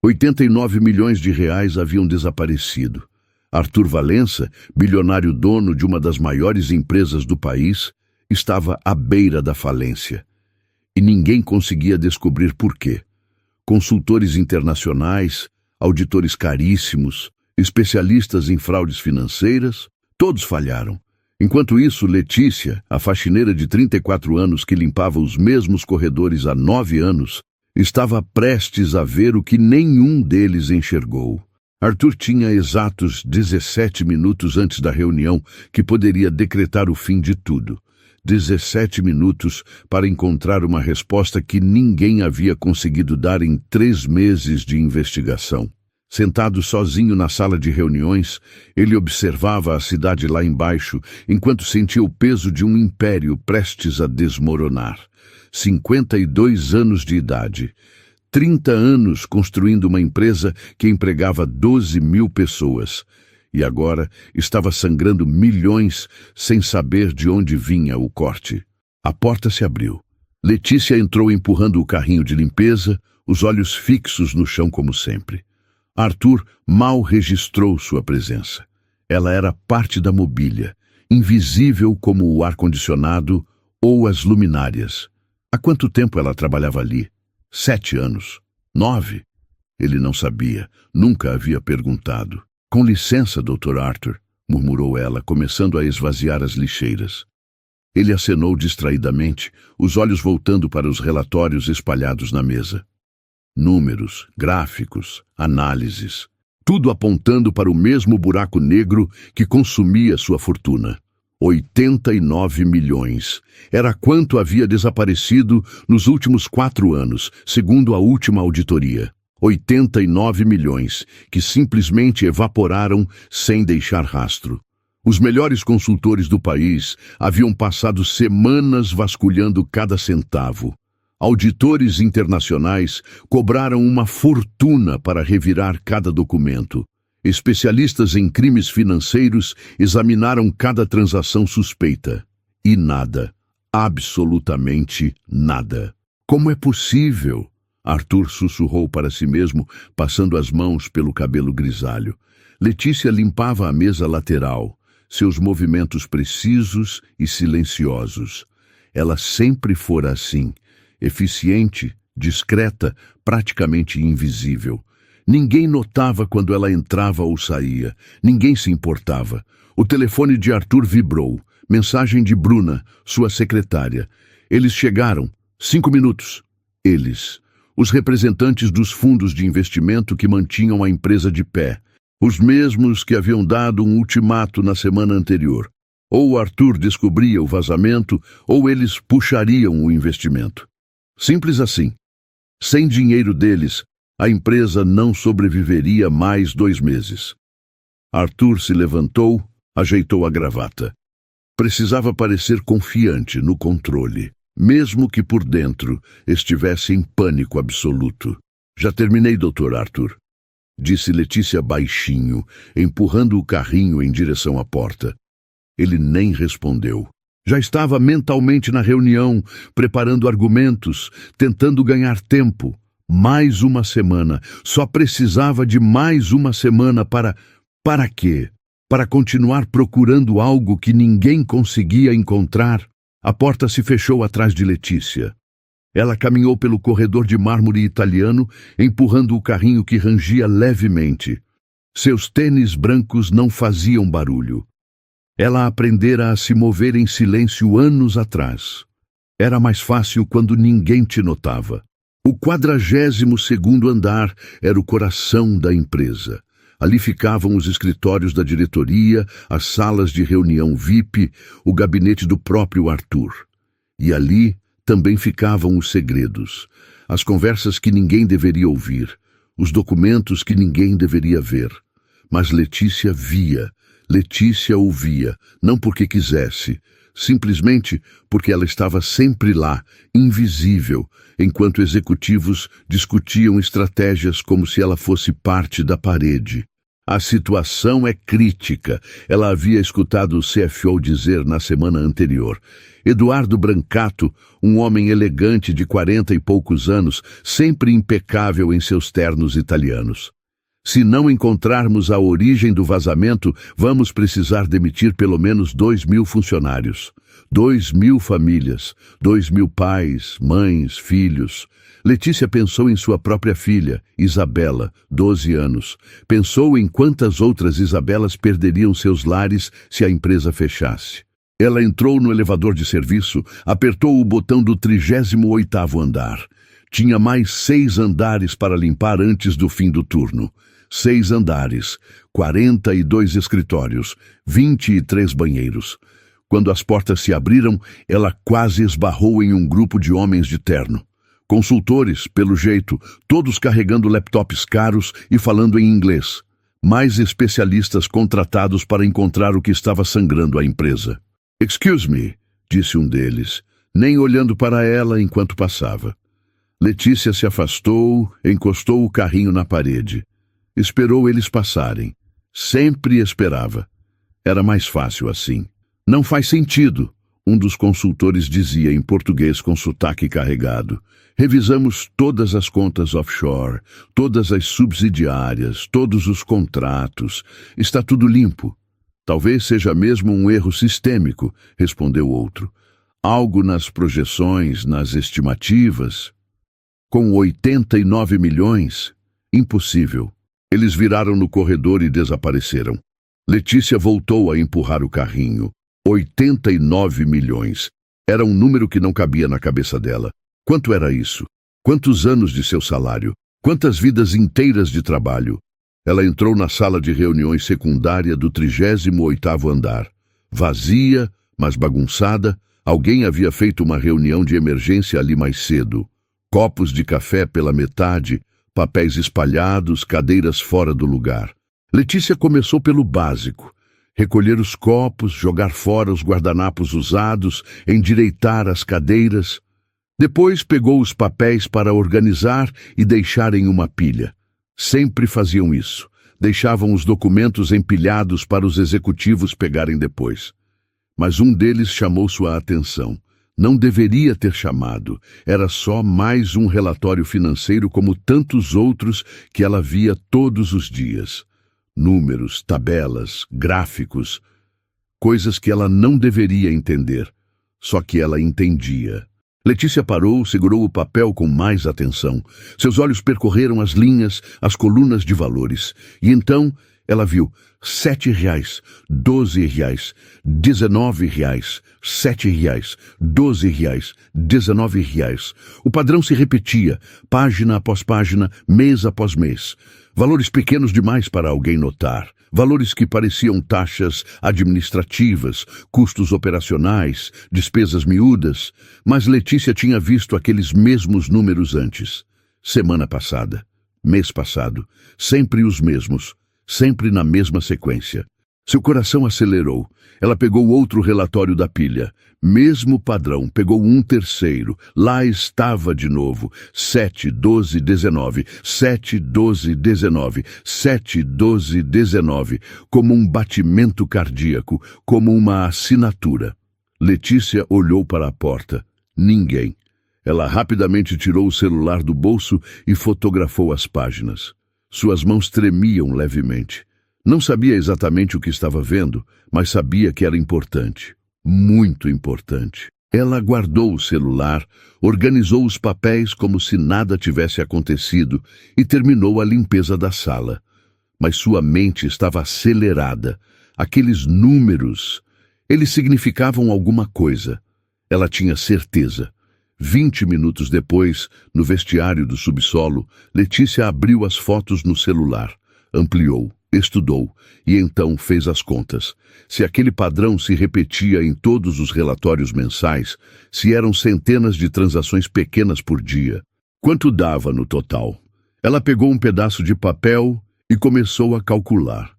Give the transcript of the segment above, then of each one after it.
R$ 89 milhões haviam desaparecido. Arthur Valença, bilionário dono de uma das maiores empresas do país, estava à beira da falência. E ninguém conseguia descobrir por quê. Consultores internacionais, auditores caríssimos, especialistas em fraudes financeiras, todos falharam. Enquanto isso, Letícia, a faxineira de 34 anos que limpava os mesmos corredores há 9 anos, estava prestes a ver o que nenhum deles enxergou. Arthur tinha exatos 17 minutos antes da reunião que poderia decretar o fim de tudo. 17 minutos para encontrar uma resposta que ninguém havia conseguido dar em 3 meses de investigação. Sentado sozinho na sala de reuniões, ele observava a cidade lá embaixo, enquanto sentia o peso de um império prestes a desmoronar. 52 anos de idade. 30 anos construindo uma empresa que empregava 12 mil pessoas. E agora estava sangrando milhões sem saber de onde vinha o corte. A porta se abriu. Letícia entrou empurrando o carrinho de limpeza, os olhos fixos no chão como sempre. Arthur mal registrou sua presença. Ela era parte da mobília, invisível como o ar-condicionado ou as luminárias. Há quanto tempo ela trabalhava ali? 7 anos? 9? Ele não sabia, nunca havia perguntado. Com licença, Dr. Arthur, murmurou ela, começando a esvaziar as lixeiras. Ele acenou distraidamente, os olhos voltando para os relatórios espalhados na mesa. Números, gráficos, análises, tudo apontando para o mesmo buraco negro que consumia sua fortuna. 89 milhões. Era quanto havia desaparecido nos últimos 4 anos, segundo a última auditoria. 89 milhões, que simplesmente evaporaram sem deixar rastro. Os melhores consultores do país haviam passado semanas vasculhando cada centavo. Auditores internacionais cobraram uma fortuna para revirar cada documento. Especialistas em crimes financeiros examinaram cada transação suspeita. E nada, absolutamente nada. Como é possível? Arthur sussurrou para si mesmo, passando as mãos pelo cabelo grisalho. Letícia limpava a mesa lateral, seus movimentos precisos e silenciosos. Ela sempre fora assim, eficiente, discreta, praticamente invisível. Ninguém notava quando ela entrava ou saía. Ninguém se importava. O telefone de Arthur vibrou. Mensagem de Bruna, sua secretária. Eles chegaram. 5 minutos. Eles. Os representantes dos fundos de investimento que mantinham a empresa de pé. Os mesmos que haviam dado um ultimato na semana anterior. Ou Arthur descobria o vazamento, ou eles puxariam o investimento. Simples assim. Sem dinheiro deles, a empresa não sobreviveria mais 2 meses. Arthur se levantou, ajeitou a gravata. Precisava parecer confiante no controle, mesmo que por dentro estivesse em pânico absoluto. Já terminei, Dr. Arthur, disse Letícia baixinho, empurrando o carrinho em direção à porta. Ele nem respondeu. Já estava mentalmente na reunião, preparando argumentos, tentando ganhar tempo. Mais uma semana. Só precisava de mais uma semana para... Para quê? Para continuar procurando algo que ninguém conseguia encontrar. A porta se fechou atrás de Letícia. Ela caminhou pelo corredor de mármore italiano, empurrando o carrinho que rangia levemente. Seus tênis brancos não faziam barulho. Ela aprendera a se mover em silêncio anos atrás. Era mais fácil quando ninguém te notava. O 42º andar era o coração da empresa. Ali ficavam os escritórios da diretoria, as salas de reunião VIP, o gabinete do próprio Arthur. E ali também ficavam os segredos, as conversas que ninguém deveria ouvir, os documentos que ninguém deveria ver. Mas Letícia via, Letícia ouvia, não porque quisesse, simplesmente porque ela estava sempre lá, invisível, enquanto executivos discutiam estratégias como se ela fosse parte da parede. A situação é crítica. Ela havia escutado o CFO dizer na semana anterior. Eduardo Brancato, um homem elegante de 40 e poucos anos, sempre impecável em seus ternos italianos. Se não encontrarmos a origem do vazamento, vamos precisar demitir pelo menos 2.000 funcionários. 2.000 famílias, 2.000 pais, mães, filhos. Letícia pensou em sua própria filha, Isabela, 12 anos. Pensou em quantas outras Isabelas perderiam seus lares se a empresa fechasse. Ela entrou no elevador de serviço, apertou o botão do 38º andar. Tinha mais 6 andares para limpar antes do fim do turno. 6 andares, 42 escritórios, 23 banheiros. Quando as portas se abriram, ela quase esbarrou em um grupo de homens de terno. Consultores, pelo jeito, todos carregando laptops caros e falando em inglês. Mais especialistas contratados para encontrar o que estava sangrando a empresa. "Excuse me", disse um deles, nem olhando para ela enquanto passava. Letícia se afastou, encostou o carrinho na parede. Esperou eles passarem. Sempre esperava. Era mais fácil assim. "Não faz sentido", um dos consultores dizia em português com sotaque carregado. "Revisamos todas as contas offshore, todas as subsidiárias, todos os contratos. Está tudo limpo." "Talvez seja mesmo um erro sistêmico", respondeu outro. "Algo nas projeções, nas estimativas." "Com 89 milhões? Impossível." Eles viraram no corredor e desapareceram. Letícia voltou a empurrar o carrinho. 89 milhões. Era um número que não cabia na cabeça dela. Quanto era isso? Quantos anos de seu salário? Quantas vidas inteiras de trabalho? Ela entrou na sala de reuniões secundária do 38º andar. Vazia, mas bagunçada, alguém havia feito uma reunião de emergência ali mais cedo. Copos de café pela metade, papéis espalhados, cadeiras fora do lugar. Letícia começou pelo básico. Recolher os copos, jogar fora os guardanapos usados, endireitar as cadeiras. Depois pegou os papéis para organizar e deixar em uma pilha. Sempre faziam isso. Deixavam os documentos empilhados para os executivos pegarem depois. Mas um deles chamou sua atenção. Não deveria ter chamado. Era só mais um relatório financeiro como tantos outros que ela via todos os dias. Números, tabelas, gráficos. Coisas que ela não deveria entender. Só que ela entendia. Letícia parou, segurou o papel com mais atenção. Seus olhos percorreram as linhas, as colunas de valores. E então ela viu R$7, R$12, R$19, R$7, R$12, R$19. O padrão se repetia, página após página, mês após mês. Valores pequenos demais para alguém notar. Valores que pareciam taxas administrativas, custos operacionais, despesas miúdas. Mas Letícia tinha visto aqueles mesmos números antes. Semana passada, mês passado, sempre os mesmos, sempre na mesma sequência. Seu coração acelerou. Ela pegou outro relatório da pilha. Mesmo padrão, pegou um terceiro. Lá estava de novo. 7, 12, 19. 7, 12, 19. 7, 12, 19. Como um batimento cardíaco, como uma assinatura. Letícia olhou para a porta. Ninguém. Ela rapidamente tirou o celular do bolso e fotografou as páginas. Suas mãos tremiam levemente. Não sabia exatamente o que estava vendo, mas sabia que era importante. Muito importante. Ela guardou o celular, organizou os papéis como se nada tivesse acontecido e terminou a limpeza da sala. Mas sua mente estava acelerada. Aqueles números, eles significavam alguma coisa. Ela tinha certeza. 20 minutos depois, no vestiário do subsolo, Letícia abriu as fotos no celular, ampliou, estudou e então fez as contas. Se aquele padrão se repetia em todos os relatórios mensais, se eram centenas de transações pequenas por dia, quanto dava no total? Ela pegou um pedaço de papel e começou a calcular.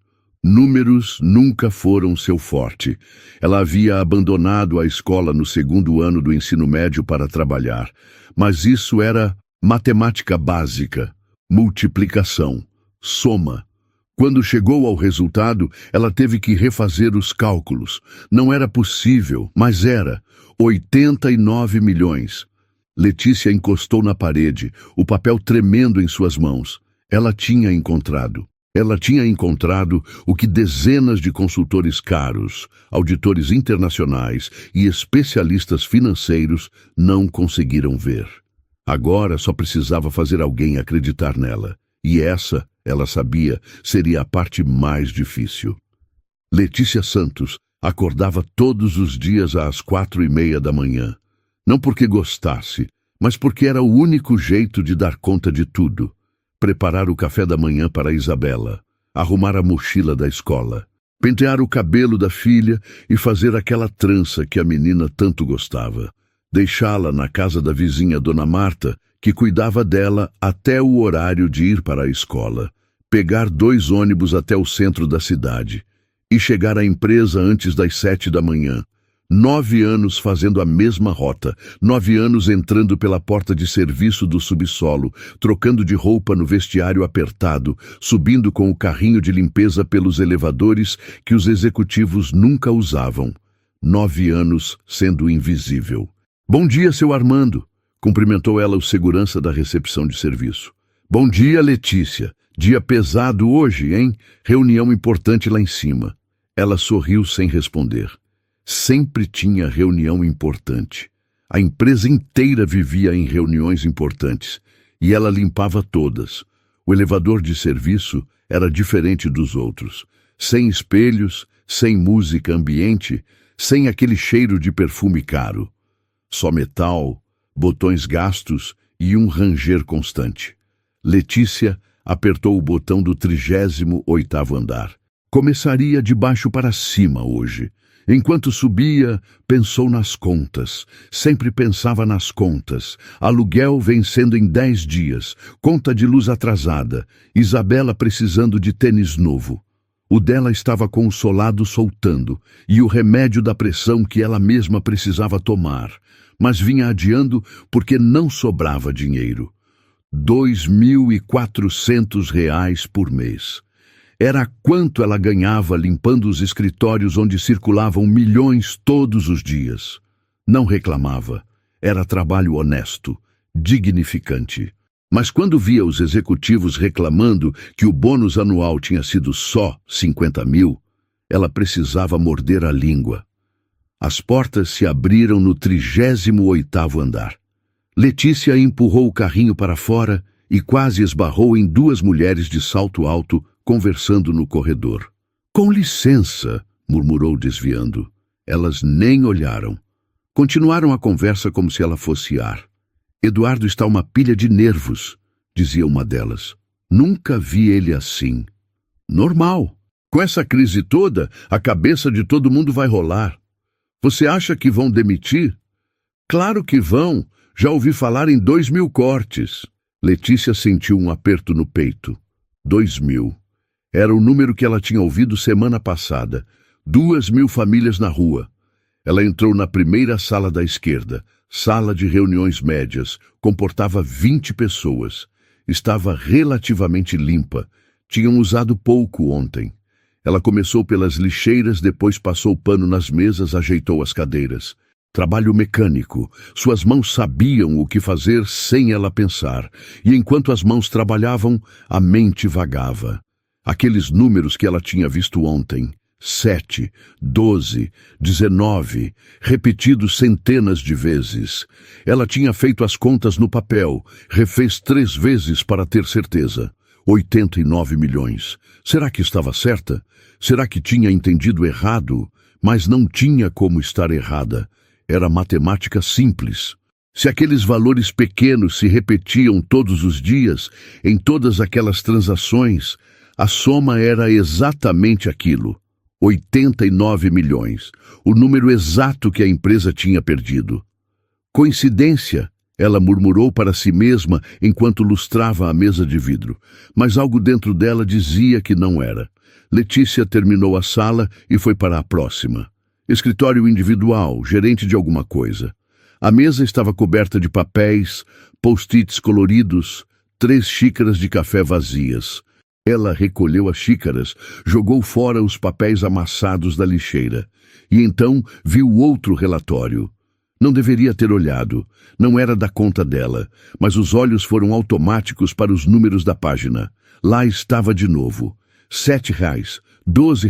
Números nunca foram seu forte. Ela havia abandonado a escola no 2º ano do ensino médio para trabalhar, mas isso era matemática básica, multiplicação, soma. Quando chegou ao resultado, ela teve que refazer os cálculos. Não era possível, mas era 89 milhões. Letícia encostou na parede, o papel tremendo em suas mãos. Ela tinha encontrado o que dezenas de consultores caros, auditores internacionais e especialistas financeiros não conseguiram ver. Agora só precisava fazer alguém acreditar nela. E essa, ela sabia, seria a parte mais difícil. Letícia Santos acordava todos os dias às 4:30 da manhã. Não porque gostasse, mas porque era o único jeito de dar conta de tudo. Preparar o café da manhã para Isabela, arrumar a mochila da escola, pentear o cabelo da filha e fazer aquela trança que a menina tanto gostava, deixá-la na casa da vizinha Dona Marta, que cuidava dela até o horário de ir para a escola, pegar 2 ônibus até o centro da cidade e chegar à empresa antes das 7 da manhã. 9 anos fazendo a mesma rota, 9 anos entrando pela porta de serviço do subsolo, trocando de roupa no vestiário apertado, subindo com o carrinho de limpeza pelos elevadores que os executivos nunca usavam. 9 anos sendo invisível. "Bom dia, seu Armando", cumprimentou ela o segurança da recepção de serviço. "Bom dia, Letícia. Dia pesado hoje, hein? Reunião importante lá em cima." Ela sorriu sem responder. Sempre tinha reunião importante. A empresa inteira vivia em reuniões importantes e ela limpava todas. O elevador de serviço era diferente dos outros. Sem espelhos, sem música ambiente, sem aquele cheiro de perfume caro. Só metal, botões gastos e um ranger constante. Letícia apertou o botão do 38º andar. Começaria de baixo para cima hoje. Enquanto subia, pensou nas contas. Sempre pensava nas contas. Aluguel vencendo em 10 dias. Conta de luz atrasada. Isabela precisando de tênis novo. O dela estava com o solado soltando. E o remédio da pressão que ela mesma precisava tomar. Mas vinha adiando porque não sobrava dinheiro. R$ 2.400 por mês. Era quanto ela ganhava limpando os escritórios onde circulavam milhões todos os dias. Não reclamava. Era trabalho honesto, dignificante. Mas quando via os executivos reclamando que o bônus anual tinha sido só 50 mil, ela precisava morder a língua. As portas se abriram no 38º andar. Letícia empurrou o carrinho para fora e quase esbarrou em 2 mulheres de salto alto conversando no corredor. "Com licença", murmurou desviando. Elas nem olharam. Continuaram a conversa como se ela fosse ar. "Eduardo está uma pilha de nervos", dizia uma delas. "Nunca vi ele assim." "Normal. Com essa crise toda, a cabeça de todo mundo vai rolar. Você acha que vão demitir?" "Claro que vão. Já ouvi falar em 2.000 cortes." Letícia sentiu um aperto no peito. 2.000. Era o número que ela tinha ouvido semana passada. 2.000 famílias na rua. Ela entrou na primeira sala da esquerda, sala de reuniões médias, comportava 20 pessoas. Estava relativamente limpa. Tinham usado pouco ontem. Ela começou pelas lixeiras, depois passou pano nas mesas, ajeitou as cadeiras. Trabalho mecânico. Suas mãos sabiam o que fazer sem ela pensar. E enquanto as mãos trabalhavam, a mente vagava. Aqueles números que ela tinha visto ontem, 7, 12, 19, repetidos centenas de vezes. Ela tinha feito as contas no papel, refez 3 vezes para ter certeza. 89 milhões. Será que estava certa? Será que tinha entendido errado? Mas não tinha como estar errada. Era matemática simples. Se aqueles valores pequenos se repetiam todos os dias, em todas aquelas transações, a soma era exatamente aquilo, 89 milhões, o número exato que a empresa tinha perdido. Coincidência, ela murmurou para si mesma enquanto lustrava a mesa de vidro, mas algo dentro dela dizia que não era. Letícia terminou a sala e foi para a próxima. Escritório individual, gerente de alguma coisa. A mesa estava coberta de papéis, post-its coloridos, 3 xícaras de café vazias. Ela recolheu as xícaras, jogou fora os papéis amassados da lixeira. E então viu outro relatório. Não deveria ter olhado. Não era da conta dela. Mas os olhos foram automáticos para os números da página. Lá estava de novo. R$7, R$12,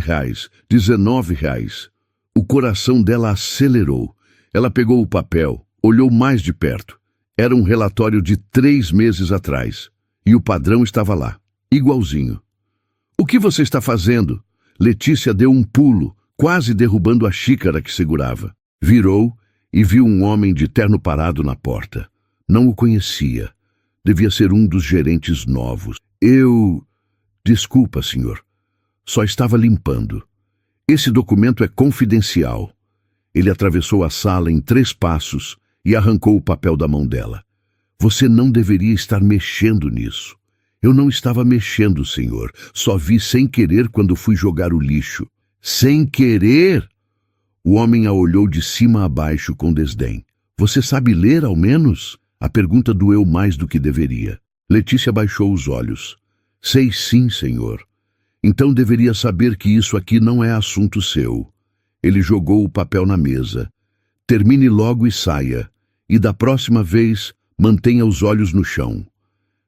R$19. O coração dela acelerou. Ela pegou o papel, olhou mais de perto. Era um relatório de 3 meses atrás. E o padrão estava lá, igualzinho. "O que você está fazendo?" Letícia deu um pulo, quase derrubando a xícara que segurava. Virou e viu um homem de terno parado na porta. Não o conhecia. Devia ser um dos gerentes novos. Desculpa, senhor. Só estava limpando. Esse documento é confidencial." Ele atravessou a sala em 3 passos e arrancou o papel da mão dela. "Você não deveria estar mexendo nisso." "Eu não estava mexendo, senhor. Só vi sem querer quando fui jogar o lixo." "Sem querer?" O homem a olhou de cima a baixo com desdém. "Você sabe ler, ao menos?" A pergunta doeu mais do que deveria. Letícia baixou os olhos. "Sei sim, senhor." "Então deveria saber que isso aqui não é assunto seu." Ele jogou o papel na mesa. "Termine logo e saia. E da próxima vez, mantenha os olhos no chão."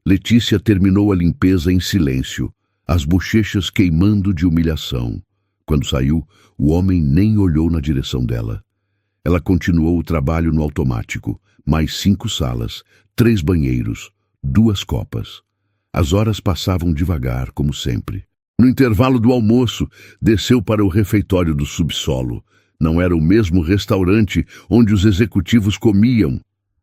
Letícia terminou a limpeza em silêncio, as bochechas queimando de humilhação. Quando saiu, o homem nem olhou na direção dela. Ela continuou o trabalho no automático. Mais 5 salas, 3 banheiros, 2 copas. As horas passavam devagar, como sempre. No intervalo do almoço, desceu para o refeitório do subsolo. Não era o mesmo restaurante onde os executivos comiam.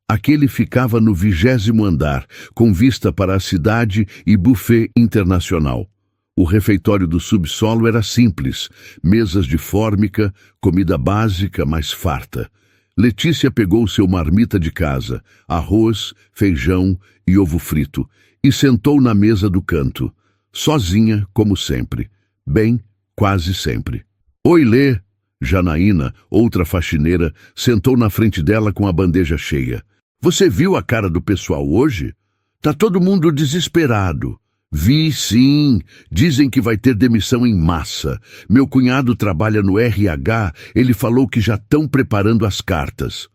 Aquele ficava no 20º andar, com vista para a cidade e buffet internacional. O refeitório do subsolo era simples, mesas de fórmica, comida básica, mas farta. Letícia pegou seu marmita de casa, arroz, feijão e ovo frito, e sentou na mesa do canto, sozinha, como sempre. Bem, quase sempre. "Oi, Lê." Janaína, outra faxineira, sentou na frente dela com a bandeja cheia. "Você viu a cara do pessoal hoje? Tá todo mundo desesperado." "Vi, sim. Dizem que vai ter demissão em massa. Meu cunhado trabalha no RH, ele falou que já estão preparando as cartas."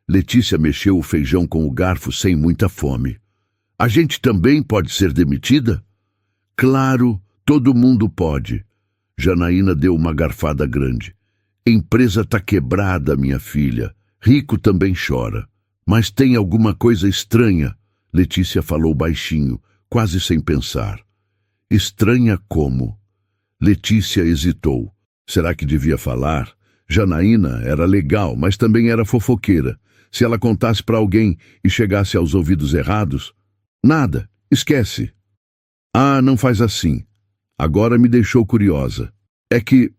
Letícia mexeu o feijão com o garfo sem muita fome. "A gente também pode ser demitida?" "Claro, todo mundo pode." Janaína deu uma garfada grande. "Empresa tá quebrada, minha filha. Rico também chora." "Mas tem alguma coisa estranha." Letícia falou baixinho, quase sem pensar. "Estranha como?" Letícia hesitou. Será que devia falar? Janaína era legal, mas também era fofoqueira. Se ela contasse para alguém e chegasse aos ouvidos errados... "Nada, esquece." "Ah, não faz assim." Agora me deixou curiosa. "É que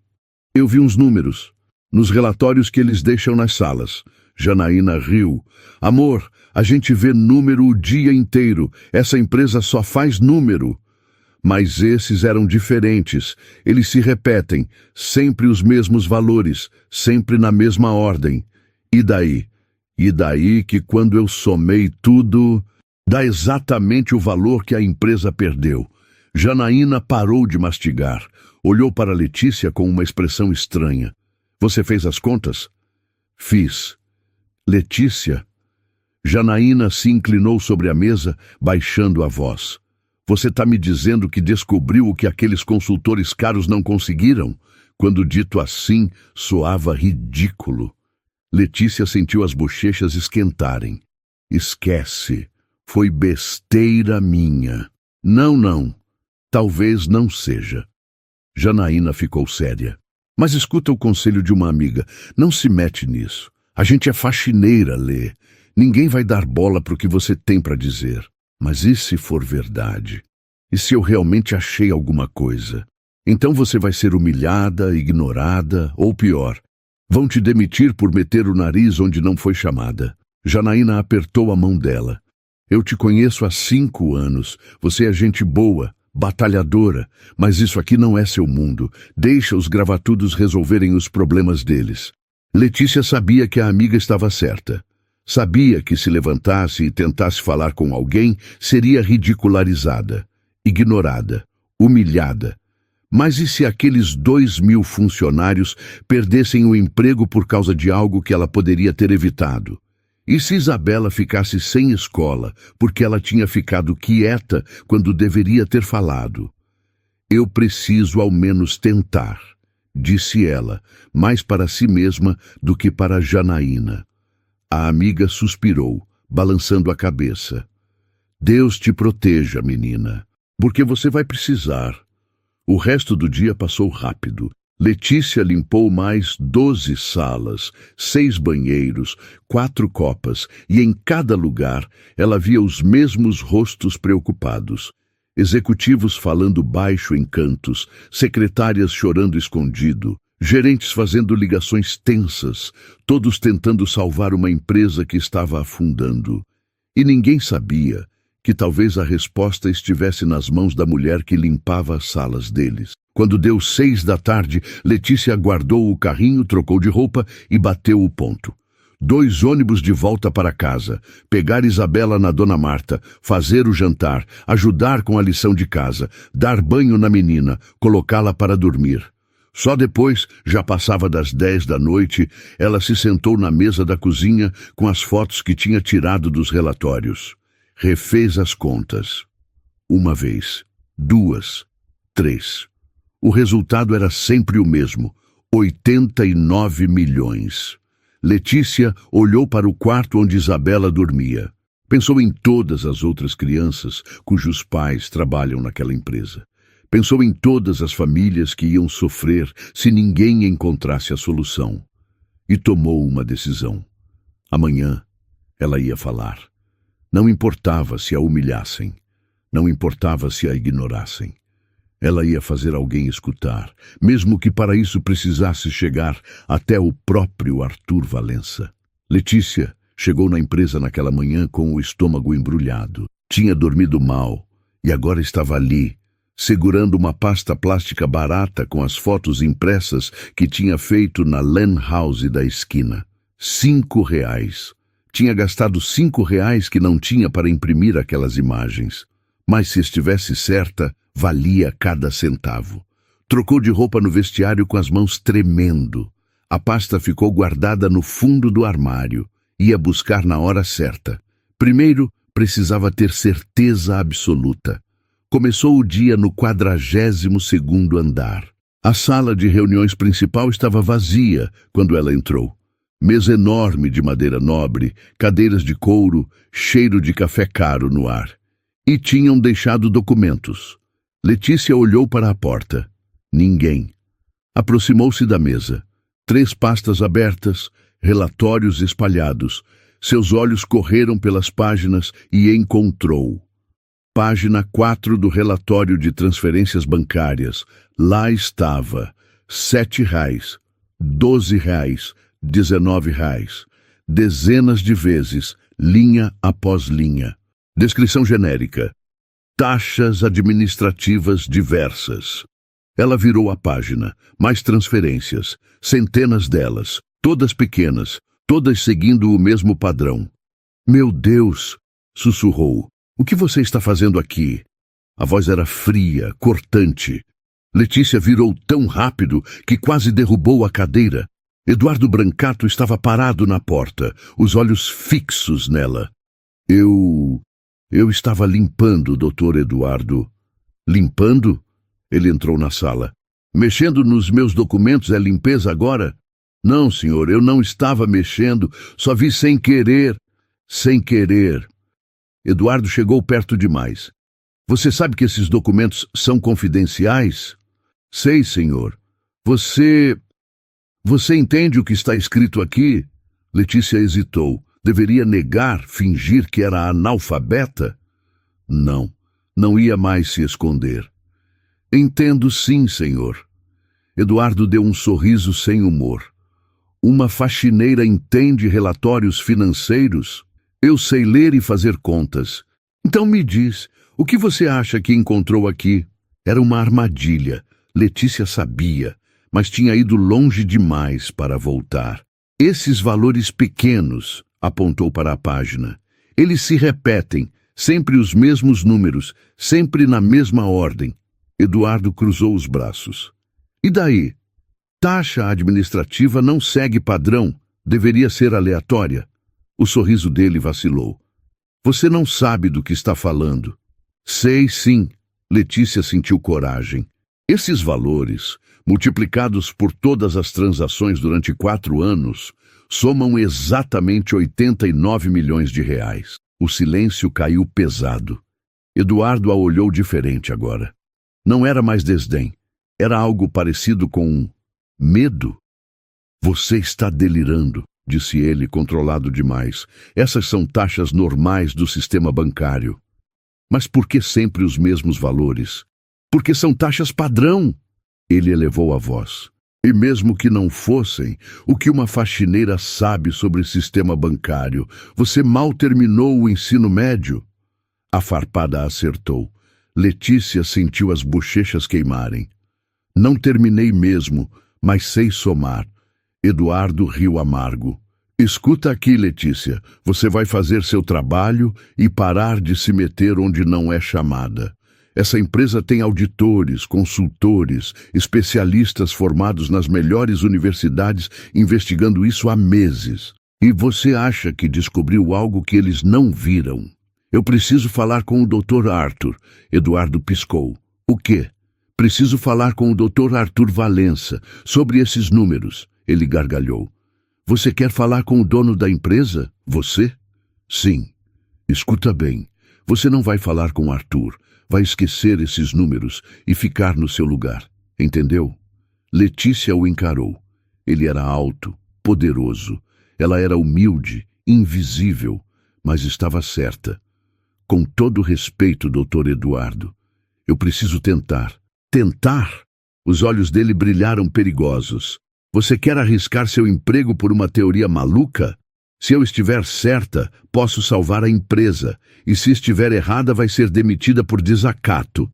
eu vi uns números nos relatórios que eles deixam nas salas." Janaína riu. "Amor, a gente vê número o dia inteiro. Essa empresa só faz número." Mas esses eram diferentes. Eles se repetem, sempre os mesmos valores, sempre na mesma ordem. E daí? E daí que quando eu somei tudo, dá exatamente o valor que a empresa perdeu. Janaína parou de mastigar. Olhou para Letícia com uma expressão estranha. "Você fez as contas?" "Fiz." "Letícia?" Janaína se inclinou sobre a mesa, baixando a voz. "Você está me dizendo que descobriu o que aqueles consultores caros não conseguiram?" Quando dito assim, soava ridículo. Letícia sentiu as bochechas esquentarem. "Esquece. Foi besteira minha." Não. Talvez não seja." Janaína ficou séria. "Mas escuta o conselho de uma amiga. Não se mete nisso. A gente é faxineira, Lê. Ninguém vai dar bola para o que você tem para dizer." "Mas e se for verdade? E se eu realmente achei alguma coisa? Então você vai ser humilhada, ignorada, ou pior, vão te demitir por meter o nariz onde não foi chamada." Janaína apertou a mão dela. "Eu te conheço há 5 anos. Você é gente boa, batalhadora, mas isso aqui não é seu mundo. Deixa os gravatudos resolverem os problemas deles." Letícia sabia que a amiga estava certa. Sabia que se levantasse e tentasse falar com alguém, seria ridicularizada, ignorada, humilhada. Mas e se aqueles 2.000 funcionários perdessem o emprego por causa de algo que ela poderia ter evitado? E se Isabela ficasse sem escola porque ela tinha ficado quieta quando deveria ter falado? Eu preciso ao menos tentar, disse ela, mais para si mesma do que para Janaína. A amiga suspirou, balançando a cabeça. Deus te proteja, menina, porque você vai precisar. O resto do dia passou rápido. Letícia limpou mais 12 salas, 6 banheiros, 4 copas, e em cada lugar ela via os mesmos rostos preocupados. Executivos falando baixo em cantos, secretárias chorando escondido, gerentes fazendo ligações tensas, todos tentando salvar uma empresa que estava afundando. E ninguém sabia que talvez a resposta estivesse nas mãos da mulher que limpava as salas deles. Quando deu 6 da tarde, Letícia guardou o carrinho, trocou de roupa e bateu o ponto. 2 ônibus de volta para casa, pegar Isabela na Dona Marta, fazer o jantar, ajudar com a lição de casa, dar banho na menina, colocá-la para dormir. Só depois, já passava das 10 da noite, ela se sentou na mesa da cozinha com as fotos que tinha tirado dos relatórios. Refez as contas. 1 vez, 2, 3. O resultado era sempre o mesmo, 89 milhões. Letícia olhou para o quarto onde Isabela dormia. Pensou em todas as outras crianças cujos pais trabalham naquela empresa. Pensou em todas as famílias que iam sofrer se ninguém encontrasse a solução. E tomou uma decisão. Amanhã ela ia falar. Não importava se a humilhassem. Não importava se a ignorassem. Ela ia fazer alguém escutar, mesmo que para isso precisasse chegar até o próprio Arthur Valença. Letícia chegou na empresa naquela manhã com o estômago embrulhado. Tinha dormido mal e agora estava ali, segurando uma pasta plástica barata com as fotos impressas que tinha feito na Lan House da esquina. R$5. Tinha gastado R$5 que não tinha para imprimir aquelas imagens. Mas se estivesse certa, valia cada centavo. Trocou de roupa no vestiário com as mãos tremendo. A pasta ficou guardada no fundo do armário. Ia buscar na hora certa. Primeiro, precisava ter certeza absoluta. Começou o dia no 42º andar. A sala de reuniões principal estava vazia quando ela entrou. Mesa enorme de madeira nobre, cadeiras de couro, cheiro de café caro no ar. E tinham deixado documentos. Letícia olhou para a porta. Ninguém. Aproximou-se da mesa. 3 pastas abertas, relatórios espalhados. Seus olhos correram pelas páginas e encontrou. Página 4 do relatório de transferências bancárias. Lá estava. R$7, R$12, R$19. Dezenas de vezes, linha após linha. Descrição genérica. Taxas administrativas diversas. Ela virou a página. Mais transferências. Centenas delas. Todas pequenas. Todas seguindo o mesmo padrão. Meu Deus! Sussurrou. O que você está fazendo aqui? A voz era fria, cortante. Letícia virou tão rápido que quase derrubou a cadeira. Eduardo Brancato estava parado na porta, os olhos fixos nela. Eu estava limpando, doutor Eduardo. Limpando? Ele entrou na sala. Mexendo nos meus documentos é limpeza agora? Não, senhor, eu não estava mexendo, só vi sem querer. Sem querer. Eduardo chegou perto demais. Você sabe que esses documentos são confidenciais? Sei, senhor. Você entende o que está escrito aqui? Letícia hesitou. Deveria negar, fingir que era analfabeta? Não, não ia mais se esconder. Entendo sim, senhor. Eduardo deu um sorriso sem humor. Uma faxineira entende relatórios financeiros? Eu sei ler e fazer contas. Então me diz, o que você acha que encontrou aqui? Era uma armadilha. Letícia sabia, mas tinha ido longe demais para voltar. Esses valores pequenos, apontou para a página, eles se repetem, sempre os mesmos números, sempre na mesma ordem. Eduardo cruzou os braços. E daí? Taxa administrativa não segue padrão, deveria ser aleatória. O sorriso dele vacilou. Você não sabe do que está falando. Sei sim, Letícia sentiu coragem. Esses valores, multiplicados por todas as transações durante 4 anos, somam exatamente 89 milhões de reais. O silêncio caiu pesado. Eduardo a olhou diferente agora. Não era mais desdém. Era algo parecido com medo. Você está delirando, disse ele, controlado demais. Essas são taxas normais do sistema bancário. Mas por que sempre os mesmos valores? Porque são taxas padrão. Ele elevou a voz. E mesmo que não fossem, o que uma faxineira sabe sobre o sistema bancário? Você mal terminou o ensino médio. A farpada acertou. Letícia sentiu as bochechas queimarem. Não terminei mesmo, mas sei somar. Eduardo riu amargo. Escuta aqui, Letícia. Você vai fazer seu trabalho e parar de se meter onde não é chamada. Essa empresa tem auditores, consultores, especialistas formados nas melhores universidades investigando isso há meses. E você acha que descobriu algo que eles não viram? Eu preciso falar com o Dr. Arthur. Eduardo piscou. O quê? Preciso falar com o Dr. Arthur Valença sobre esses números. Ele gargalhou. Você quer falar com o dono da empresa? Você? Sim. Escuta bem. Você não vai falar com Arthur. Vai esquecer esses números e ficar no seu lugar. Entendeu? Letícia o encarou. Ele era alto, poderoso. Ela era humilde, invisível, mas estava certa. Com todo respeito, Dr. Eduardo, eu preciso tentar. Tentar? Os olhos dele brilharam perigosos. Você quer arriscar seu emprego por uma teoria maluca? Se eu estiver certa, posso salvar a empresa, e se estiver errada, vai ser demitida por desacato.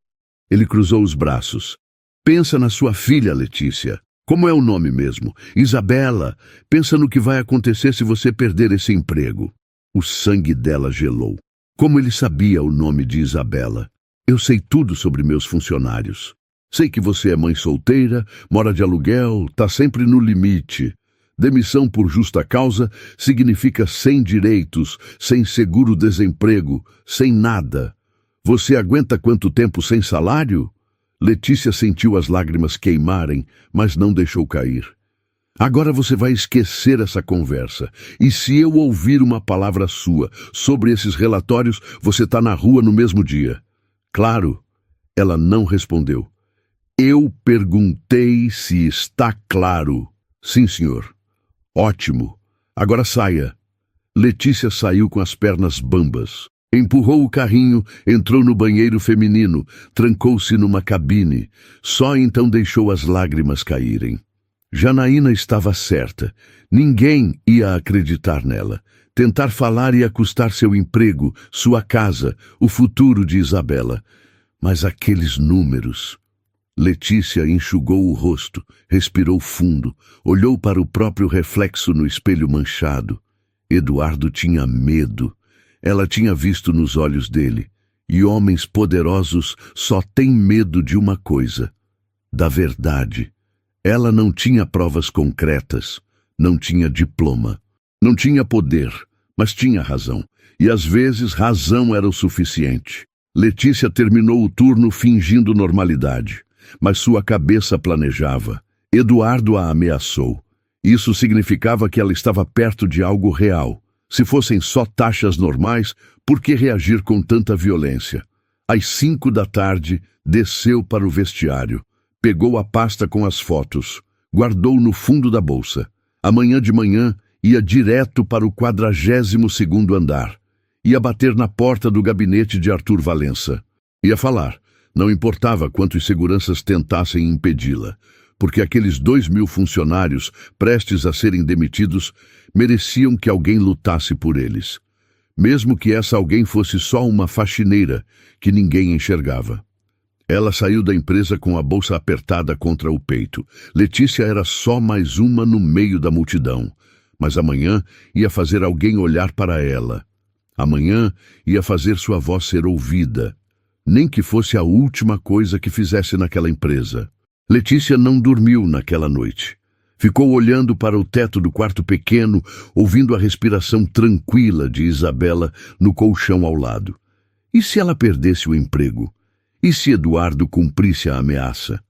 Ele cruzou os braços. Pensa na sua filha, Letícia. Como é o nome mesmo? Isabela. Pensa no que vai acontecer se você perder esse emprego. O sangue dela gelou. Como ele sabia o nome de Isabela? Eu sei tudo sobre meus funcionários. Sei que você é mãe solteira, mora de aluguel, está sempre no limite. Demissão por justa causa significa sem direitos, sem seguro-desemprego, sem nada. Você aguenta quanto tempo sem salário? Letícia sentiu as lágrimas queimarem, mas não deixou cair. Agora você vai esquecer essa conversa. E se eu ouvir uma palavra sua sobre esses relatórios, você está na rua no mesmo dia. Claro, ela não respondeu. Eu perguntei se está claro. Sim, senhor. Ótimo. Agora saia. Letícia saiu com as pernas bambas. Empurrou o carrinho, entrou no banheiro feminino, trancou-se numa cabine. Só então deixou as lágrimas caírem. Janaína estava certa. Ninguém ia acreditar nela. Tentar falar ia custar seu emprego, sua casa, o futuro de Isabela. Mas aqueles números... Letícia enxugou o rosto, respirou fundo, olhou para o próprio reflexo no espelho manchado. Eduardo tinha medo. Ela tinha visto nos olhos dele. E homens poderosos só têm medo de uma coisa: da verdade. Ela não tinha provas concretas, não tinha diploma, não tinha poder, mas tinha razão. E às vezes razão era o suficiente. Letícia terminou o turno fingindo normalidade. Mas sua cabeça planejava. Eduardo a ameaçou. Isso significava que ela estava perto de algo real. Se fossem só taxas normais, por que reagir com tanta violência? Às 5 da tarde, desceu para o vestiário. Pegou a pasta com as fotos. Guardou no fundo da bolsa. Amanhã de manhã, ia direto para o 42º andar. Ia bater na porta do gabinete de Arthur Valença. Ia falar. Não importava quantos seguranças tentassem impedi-la, porque aqueles 2.000 funcionários prestes a serem demitidos mereciam que alguém lutasse por eles. Mesmo que essa alguém fosse só uma faxineira que ninguém enxergava. Ela saiu da empresa com a bolsa apertada contra o peito. Letícia era só mais uma no meio da multidão. Mas amanhã ia fazer alguém olhar para ela. Amanhã ia fazer sua voz ser ouvida. nem que fosse a última coisa que fizesse naquela empresa. Letícia não dormiu naquela noite. Ficou olhando para o teto do quarto pequeno, ouvindo a respiração tranquila de Isabela no colchão ao lado. E se ela perdesse o emprego? E se Eduardo cumprisse a ameaça?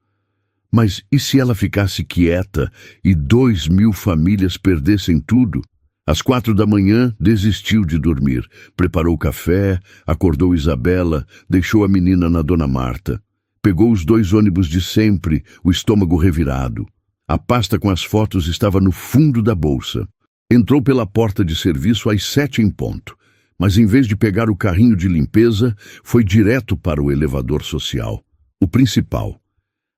Mas e se ela ficasse quieta e 2.000 famílias perdessem tudo? Às 4 da manhã, desistiu de dormir. Preparou café, acordou Isabela, deixou a menina na Dona Marta. Pegou os 2 ônibus de sempre, o estômago revirado. A pasta com as fotos estava no fundo da bolsa. Entrou pela porta de serviço às 7 em ponto, mas em vez de pegar o carrinho de limpeza, foi direto para o elevador social, o principal.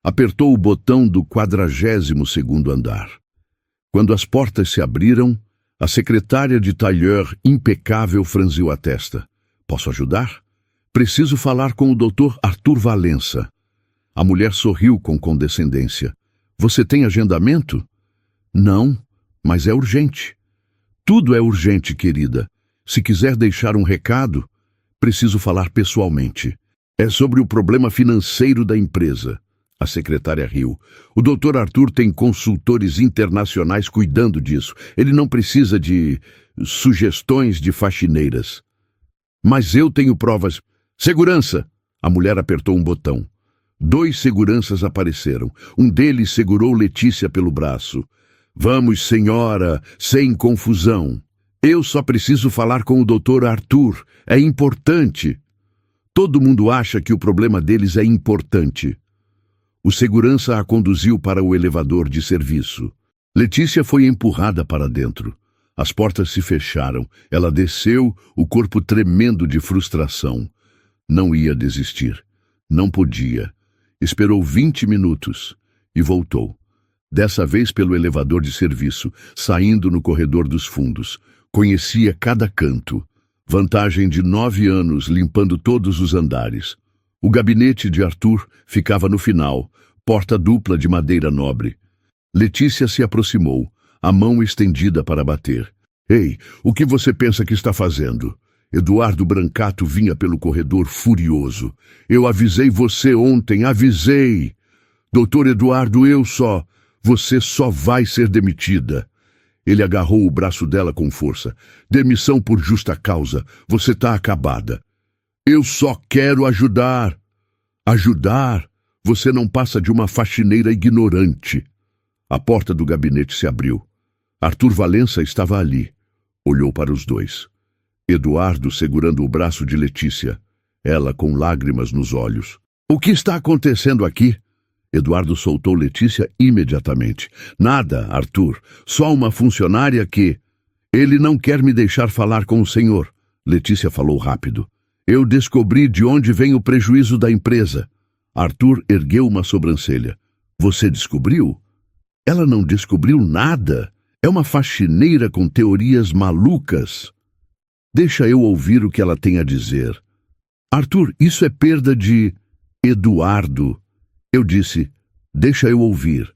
Apertou o botão do 42º andar. Quando as portas se abriram, a secretária de tailleur impecável franziu a testa. Posso ajudar? Preciso falar com o Dr. Arthur Valença. A mulher sorriu com condescendência. Você tem agendamento? Não, mas é urgente. Tudo é urgente, querida. Se quiser deixar um recado, preciso falar pessoalmente. É sobre o problema financeiro da empresa. A secretária riu. O Dr. Arthur tem consultores internacionais cuidando disso. Ele não precisa de sugestões de faxineiras. Mas eu tenho provas. Segurança! A mulher apertou um botão. 2 seguranças apareceram. Um deles segurou Letícia pelo braço. Vamos, senhora, sem confusão. Eu só preciso falar com o Dr. Arthur. É importante. Todo mundo acha que o problema deles é importante. O segurança a conduziu para o elevador de serviço. Letícia foi empurrada para dentro. As portas se fecharam. Ela desceu, o corpo tremendo de frustração. Não ia desistir. Não podia. Esperou 20 minutos e voltou. Dessa vez pelo elevador de serviço, saindo no corredor dos fundos. Conhecia cada canto. Vantagem de 9 anos limpando todos os andares. O gabinete de Arthur ficava no final, porta dupla de madeira nobre. Letícia se aproximou, a mão estendida para bater. Ei, o que você pensa que está fazendo? Eduardo Brancato vinha pelo corredor furioso. Eu avisei você ontem, avisei. Doutor Eduardo, você só vai ser demitida. Ele agarrou o braço dela com força. Demissão por justa causa, você está acabada. Eu só quero ajudar. Ajudar? Você não passa de uma faxineira ignorante. A porta do gabinete se abriu. Arthur Valença estava ali. Olhou para os dois. Eduardo segurando o braço de Letícia, ela com lágrimas nos olhos. O que está acontecendo aqui? Eduardo soltou Letícia imediatamente. Nada, Arthur, só uma funcionária que... Ele não quer me deixar falar com o senhor. Letícia falou rápido. Eu descobri de onde vem o prejuízo da empresa. Arthur ergueu uma sobrancelha. Você descobriu? Ela não descobriu nada. É uma faxineira com teorias malucas. Deixa eu ouvir o que ela tem a dizer. Arthur, isso é perda de... Eduardo. Eu disse, deixa eu ouvir.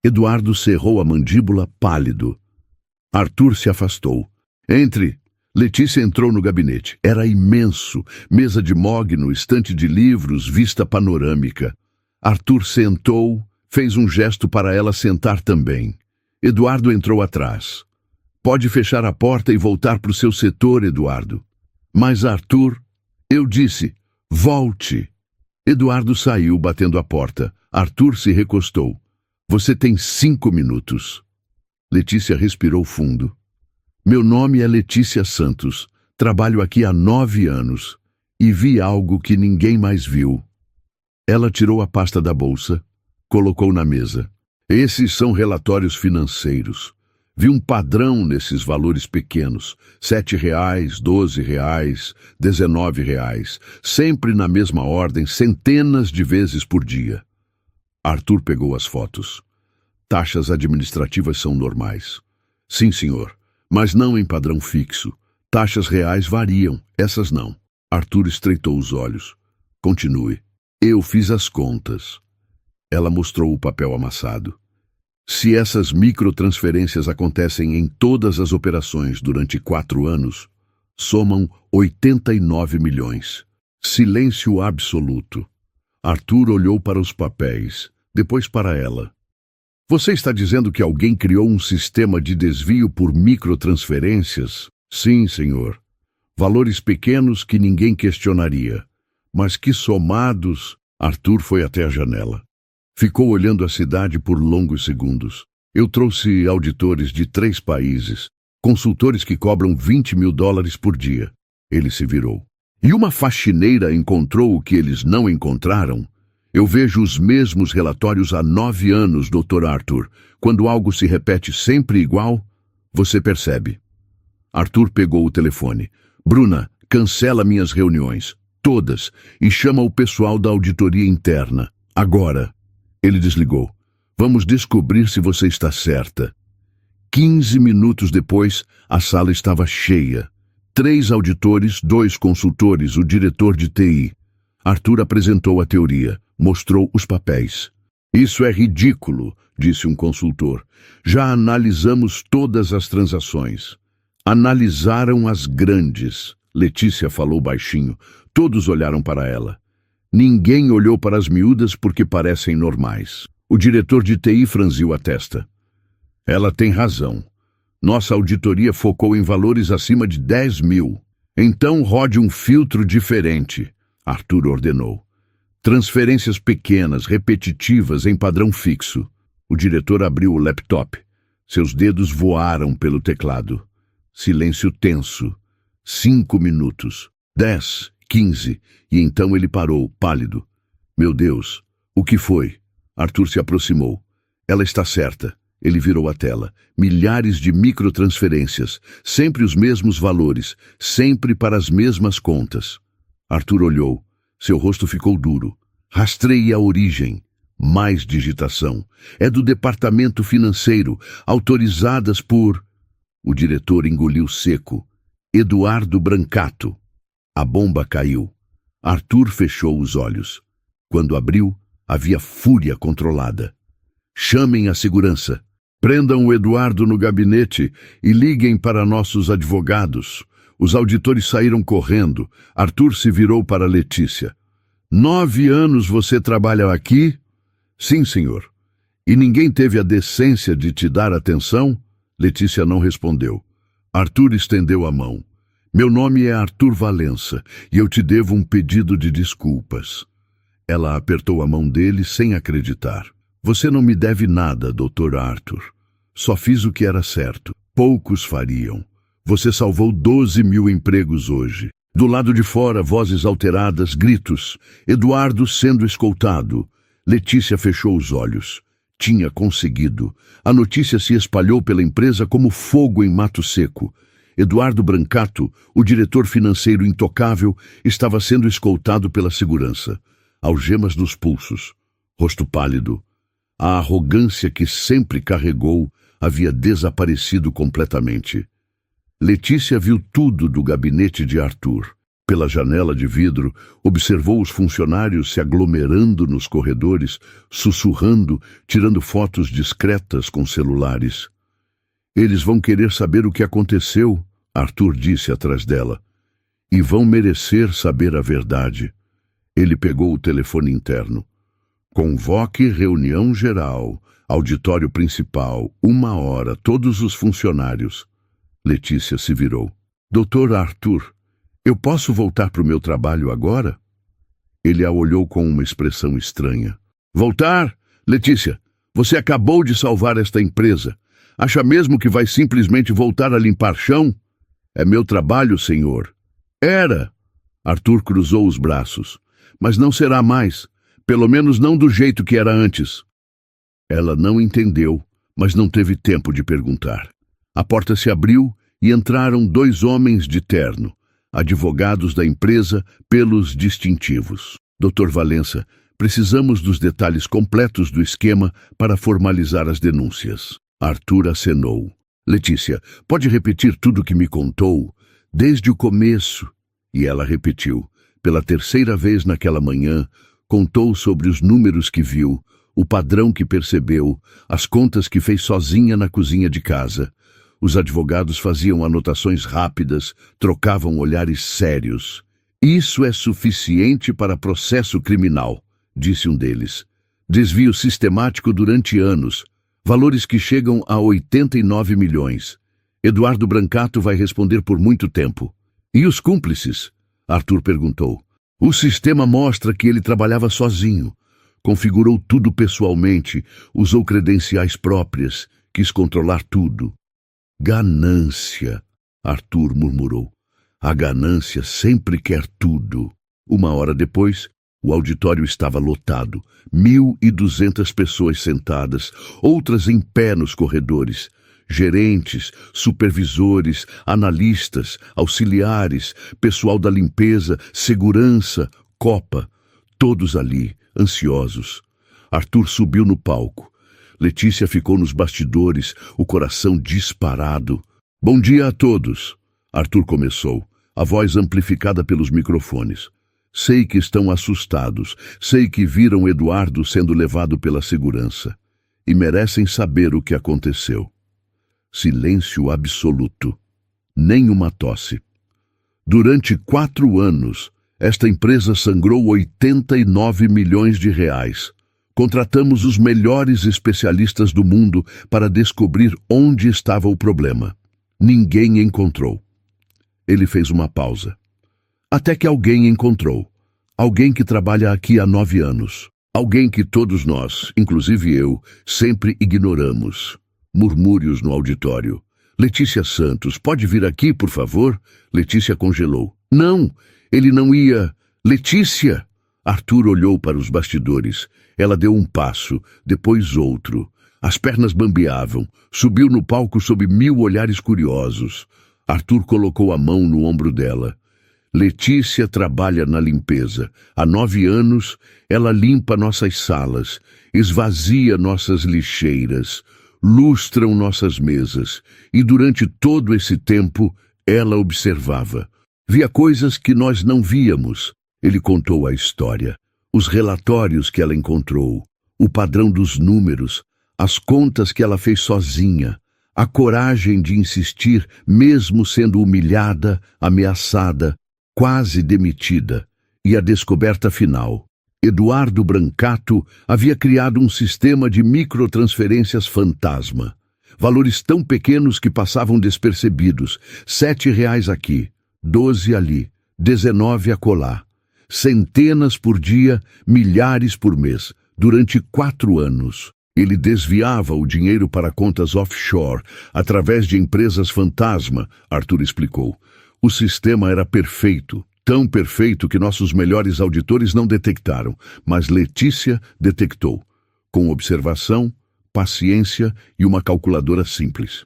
Eduardo cerrou a mandíbula pálido. Arthur se afastou. Entre. Letícia entrou no gabinete. Era imenso. Mesa de mogno, estante de livros, vista panorâmica. Arthur sentou, fez um gesto para ela sentar também. Eduardo entrou atrás. Pode fechar a porta e voltar para o seu setor, Eduardo. Mas Arthur, eu disse, volte. Eduardo saiu batendo a porta. Arthur se recostou. Você tem 5 minutos. Letícia respirou fundo. Meu nome é Letícia Santos. Trabalho aqui há 9 anos. E vi algo que ninguém mais viu. Ela tirou a pasta da bolsa, colocou na mesa. Esses são relatórios financeiros. Vi um padrão nesses valores pequenos. R$7, R$12, R$19. Sempre na mesma ordem, centenas de vezes por dia. Arthur pegou as fotos. Taxas administrativas são normais. Sim, senhor, mas não em padrão fixo. Taxas reais variam, essas não. Arthur estreitou os olhos. Continue. Eu fiz as contas. Ela mostrou o papel amassado. Se essas microtransferências acontecem em todas as operações durante 4 anos, somam 89 milhões. Silêncio absoluto. Arthur olhou para os papéis, depois para ela. Você está dizendo que alguém criou um sistema de desvio por microtransferências? Sim, senhor. Valores pequenos que ninguém questionaria, mas que somados... Arthur foi até a janela. Ficou olhando a cidade por longos segundos. Eu trouxe auditores de 3 países, consultores que cobram $20 mil por dia. Ele se virou. E uma faxineira encontrou o que eles não encontraram? Eu vejo os mesmos relatórios há 9 anos, Dr. Arthur. Quando algo se repete sempre igual, você percebe. Arthur pegou o telefone. Bruna, cancela minhas reuniões. Todas. E chama o pessoal da auditoria interna. Agora. Ele desligou. Vamos descobrir se você está certa. 15 minutos depois, a sala estava cheia. 3 auditores, 2 consultores, o diretor de TI. Arthur apresentou a teoria, mostrou os papéis. Isso é ridículo, disse um consultor. Já analisamos todas as transações. Analisaram as grandes. Letícia falou baixinho. Todos olharam para ela. Ninguém olhou para as miúdas porque parecem normais. O diretor de TI franziu a testa. Ela tem razão. Nossa auditoria focou em valores acima de 10 mil. Então rode um filtro diferente, Arthur ordenou. Transferências pequenas, repetitivas, em padrão fixo. O diretor abriu o laptop. Seus dedos voaram pelo teclado. Silêncio tenso. 5 minutos. 10, 15. E então ele parou, pálido. Meu Deus, o que foi? Arthur se aproximou. Ela está certa. Ele virou a tela. Milhares de microtransferências. Sempre os mesmos valores. Sempre para as mesmas contas. Arthur olhou. Seu rosto ficou duro. Rastreie a origem. Mais digitação. É do departamento financeiro. Autorizadas por... O diretor engoliu seco. Eduardo Brancato. A bomba caiu. Arthur fechou os olhos. Quando abriu, havia fúria controlada. Chamem a segurança. Prendam o Eduardo no gabinete e liguem para nossos advogados. Os auditores saíram correndo. Arthur se virou para Letícia. 9 anos você trabalha aqui? Sim, senhor. E ninguém teve a decência de te dar atenção? Letícia não respondeu. Arthur estendeu a mão. Meu nome é Arthur Valença e eu te devo um pedido de desculpas. Ela apertou a mão dele sem acreditar. Você não me deve nada, Dr. Arthur. Só fiz o que era certo. Poucos fariam. Você salvou 12 mil empregos hoje. Do lado de fora, vozes alteradas, gritos. Eduardo sendo escoltado. Letícia fechou os olhos. Tinha conseguido. A notícia se espalhou pela empresa como fogo em mato seco. Eduardo Brancato, o diretor financeiro intocável, estava sendo escoltado pela segurança. Algemas nos pulsos. Rosto pálido. A arrogância que sempre carregou havia desaparecido completamente. Letícia viu tudo do gabinete de Arthur. Pela janela de vidro, observou os funcionários se aglomerando nos corredores, sussurrando, tirando fotos discretas com celulares. Eles vão querer saber o que aconteceu, Arthur disse atrás dela. E vão merecer saber a verdade. Ele pegou o telefone interno. Convoque reunião geral, auditório principal, 1 hora, todos os funcionários. Letícia se virou. Doutor Arthur, eu posso voltar para o meu trabalho agora? Ele a olhou com uma expressão estranha. Voltar? Letícia, você acabou de salvar esta empresa. Acha mesmo que vai simplesmente voltar a limpar chão? É meu trabalho, senhor. Era. Arthur cruzou os braços. Mas não será mais. Pelo menos não do jeito que era antes. Ela não entendeu, mas não teve tempo de perguntar. A porta se abriu e entraram 2 homens de terno, advogados da empresa pelos distintivos. Dr. Valença, precisamos dos detalhes completos do esquema para formalizar as denúncias. Arthur acenou. Letícia, pode repetir tudo o que me contou, desde o começo? E ela repetiu. Pela 3ª vez naquela manhã, contou sobre os números que viu, o padrão que percebeu, as contas que fez sozinha na cozinha de casa. Os advogados faziam anotações rápidas, trocavam olhares sérios. Isso é suficiente para processo criminal, disse um deles. Desvio sistemático durante anos, valores que chegam a 89 milhões. Eduardo Brancato vai responder por muito tempo. E os cúmplices? Arthur perguntou. O sistema mostra que ele trabalhava sozinho. Configurou tudo pessoalmente, usou credenciais próprias, quis controlar tudo. Ganância, Arthur murmurou. A ganância sempre quer tudo. Uma hora depois, o auditório estava lotado. 1.200 pessoas sentadas, outras em pé nos corredores. Gerentes, supervisores, analistas, auxiliares, pessoal da limpeza, segurança, copa. Todos ali, ansiosos. Arthur subiu no palco. Letícia ficou nos bastidores, o coração disparado. Bom dia a todos, Arthur começou, a voz amplificada pelos microfones. Sei que estão assustados, sei que viram Eduardo sendo levado pela segurança. E merecem saber o que aconteceu. Silêncio absoluto. Nem uma tosse. Durante 4 anos, esta empresa sangrou 89 milhões de reais. Contratamos os melhores especialistas do mundo para descobrir onde estava o problema. Ninguém encontrou. Ele fez uma pausa. Até que alguém encontrou. Alguém que trabalha aqui há 9 anos. Alguém que todos nós, inclusive eu, sempre ignoramos. Murmúrios no auditório. Letícia Santos, pode vir aqui, por favor? Letícia congelou. Não, ele não ia. Letícia! Arthur olhou para os bastidores. Ela deu um passo, depois outro. As pernas bambeavam. Subiu no palco sob 1000 olhares curiosos. Arthur colocou a mão no ombro dela. Letícia trabalha na limpeza. Há 9 anos, ela limpa nossas salas, esvazia nossas lixeiras, lustram nossas mesas. E durante todo esse tempo, ela observava. Via coisas que nós não víamos. Ele contou a história. Os relatórios que ela encontrou, o padrão dos números, as contas que ela fez sozinha, a coragem de insistir mesmo sendo humilhada, ameaçada, quase demitida, e a descoberta final. Eduardo Brancato havia criado um sistema de microtransferências fantasma. Valores tão pequenos que passavam despercebidos. R$7 aqui, 12 ali, 19 acolá. Centenas por dia, milhares por mês, durante 4 anos. Ele desviava o dinheiro para contas offshore, através de empresas fantasma, Arthur explicou. O sistema era perfeito, tão perfeito que nossos melhores auditores não detectaram, mas Letícia detectou, com observação, paciência e uma calculadora simples.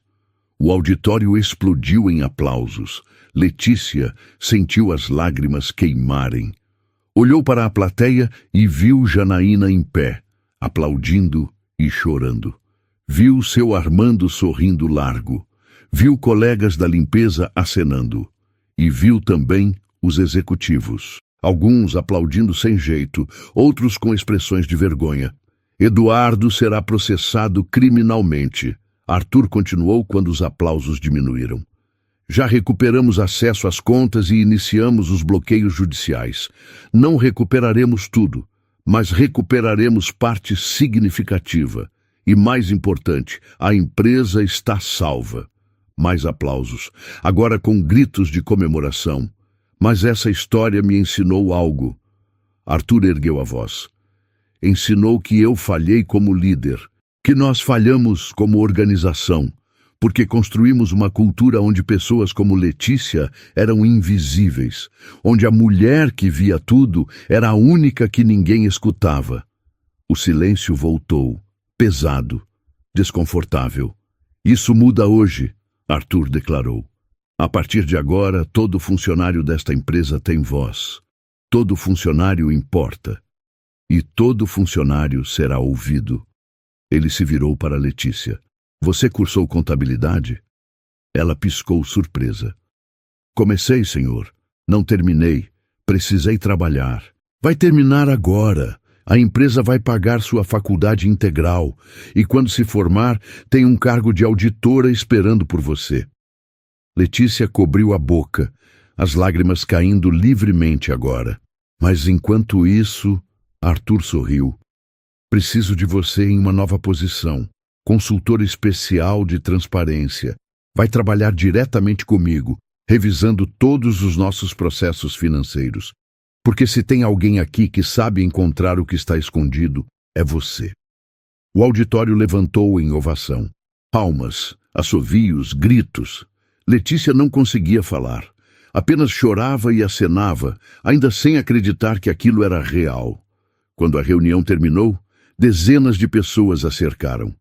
O auditório explodiu em aplausos. Letícia sentiu as lágrimas queimarem. Olhou para a plateia e viu Janaína em pé, aplaudindo e chorando. Viu seu Armando sorrindo largo. Viu colegas da limpeza acenando. E viu também os executivos. Alguns aplaudindo sem jeito, outros com expressões de vergonha. Eduardo será processado criminalmente. Arthur continuou quando os aplausos diminuíram. Já recuperamos acesso às contas e iniciamos os bloqueios judiciais. Não recuperaremos tudo, mas recuperaremos parte significativa. E mais importante, a empresa está salva. Mais aplausos, agora com gritos de comemoração. Mas essa história me ensinou algo. Arthur ergueu a voz. Ensinou que eu falhei como líder, que nós falhamos como organização, porque construímos uma cultura onde pessoas como Letícia eram invisíveis, onde a mulher que via tudo era a única que ninguém escutava. O silêncio voltou, pesado, desconfortável. Isso muda hoje, Arthur declarou. A partir de agora, todo funcionário desta empresa tem voz. Todo funcionário importa. E todo funcionário será ouvido. Ele se virou para Letícia. Você cursou contabilidade? Ela piscou surpresa. Comecei, senhor. Não terminei. Precisei trabalhar. Vai terminar agora. A empresa vai pagar sua faculdade integral. E quando se formar, tem um cargo de auditora esperando por você. Letícia cobriu a boca. as lágrimas caindo livremente agora. Mas enquanto isso, Arthur sorriu. Preciso de você em uma nova posição. Consultor especial de transparência. Vai trabalhar diretamente comigo, revisando todos os nossos processos financeiros. Porque se tem alguém aqui que sabe encontrar o que está escondido, é você. O auditório levantou em ovação. Palmas, assovios, gritos. Letícia não conseguia falar. Apenas chorava e acenava, ainda sem acreditar que aquilo era real. Quando a reunião terminou, dezenas de pessoas a cercaram,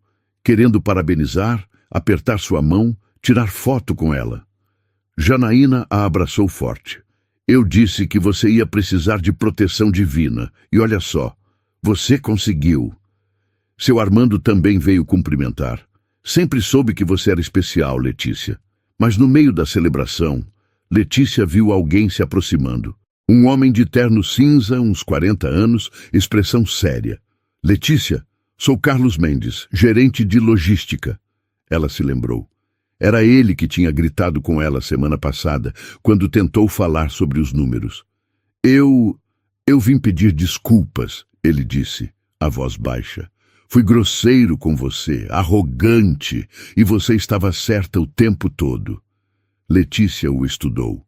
querendo parabenizar, apertar sua mão, tirar foto com ela. Janaína a abraçou forte. Eu disse que você ia precisar de proteção divina, e olha só, você conseguiu. Seu Armando também veio cumprimentar. Sempre soube que você era especial, Letícia. Mas no meio da celebração, Letícia viu alguém se aproximando. Um homem de terno cinza, uns 40 anos, expressão séria. Letícia, sou Carlos Mendes, gerente de logística. Ela se lembrou. Era ele que tinha gritado com ela semana passada, quando tentou falar sobre os números. Eu vim pedir desculpas, ele disse, a voz baixa. Fui grosseiro com você, arrogante, e você estava certa o tempo todo. Letícia o estudou.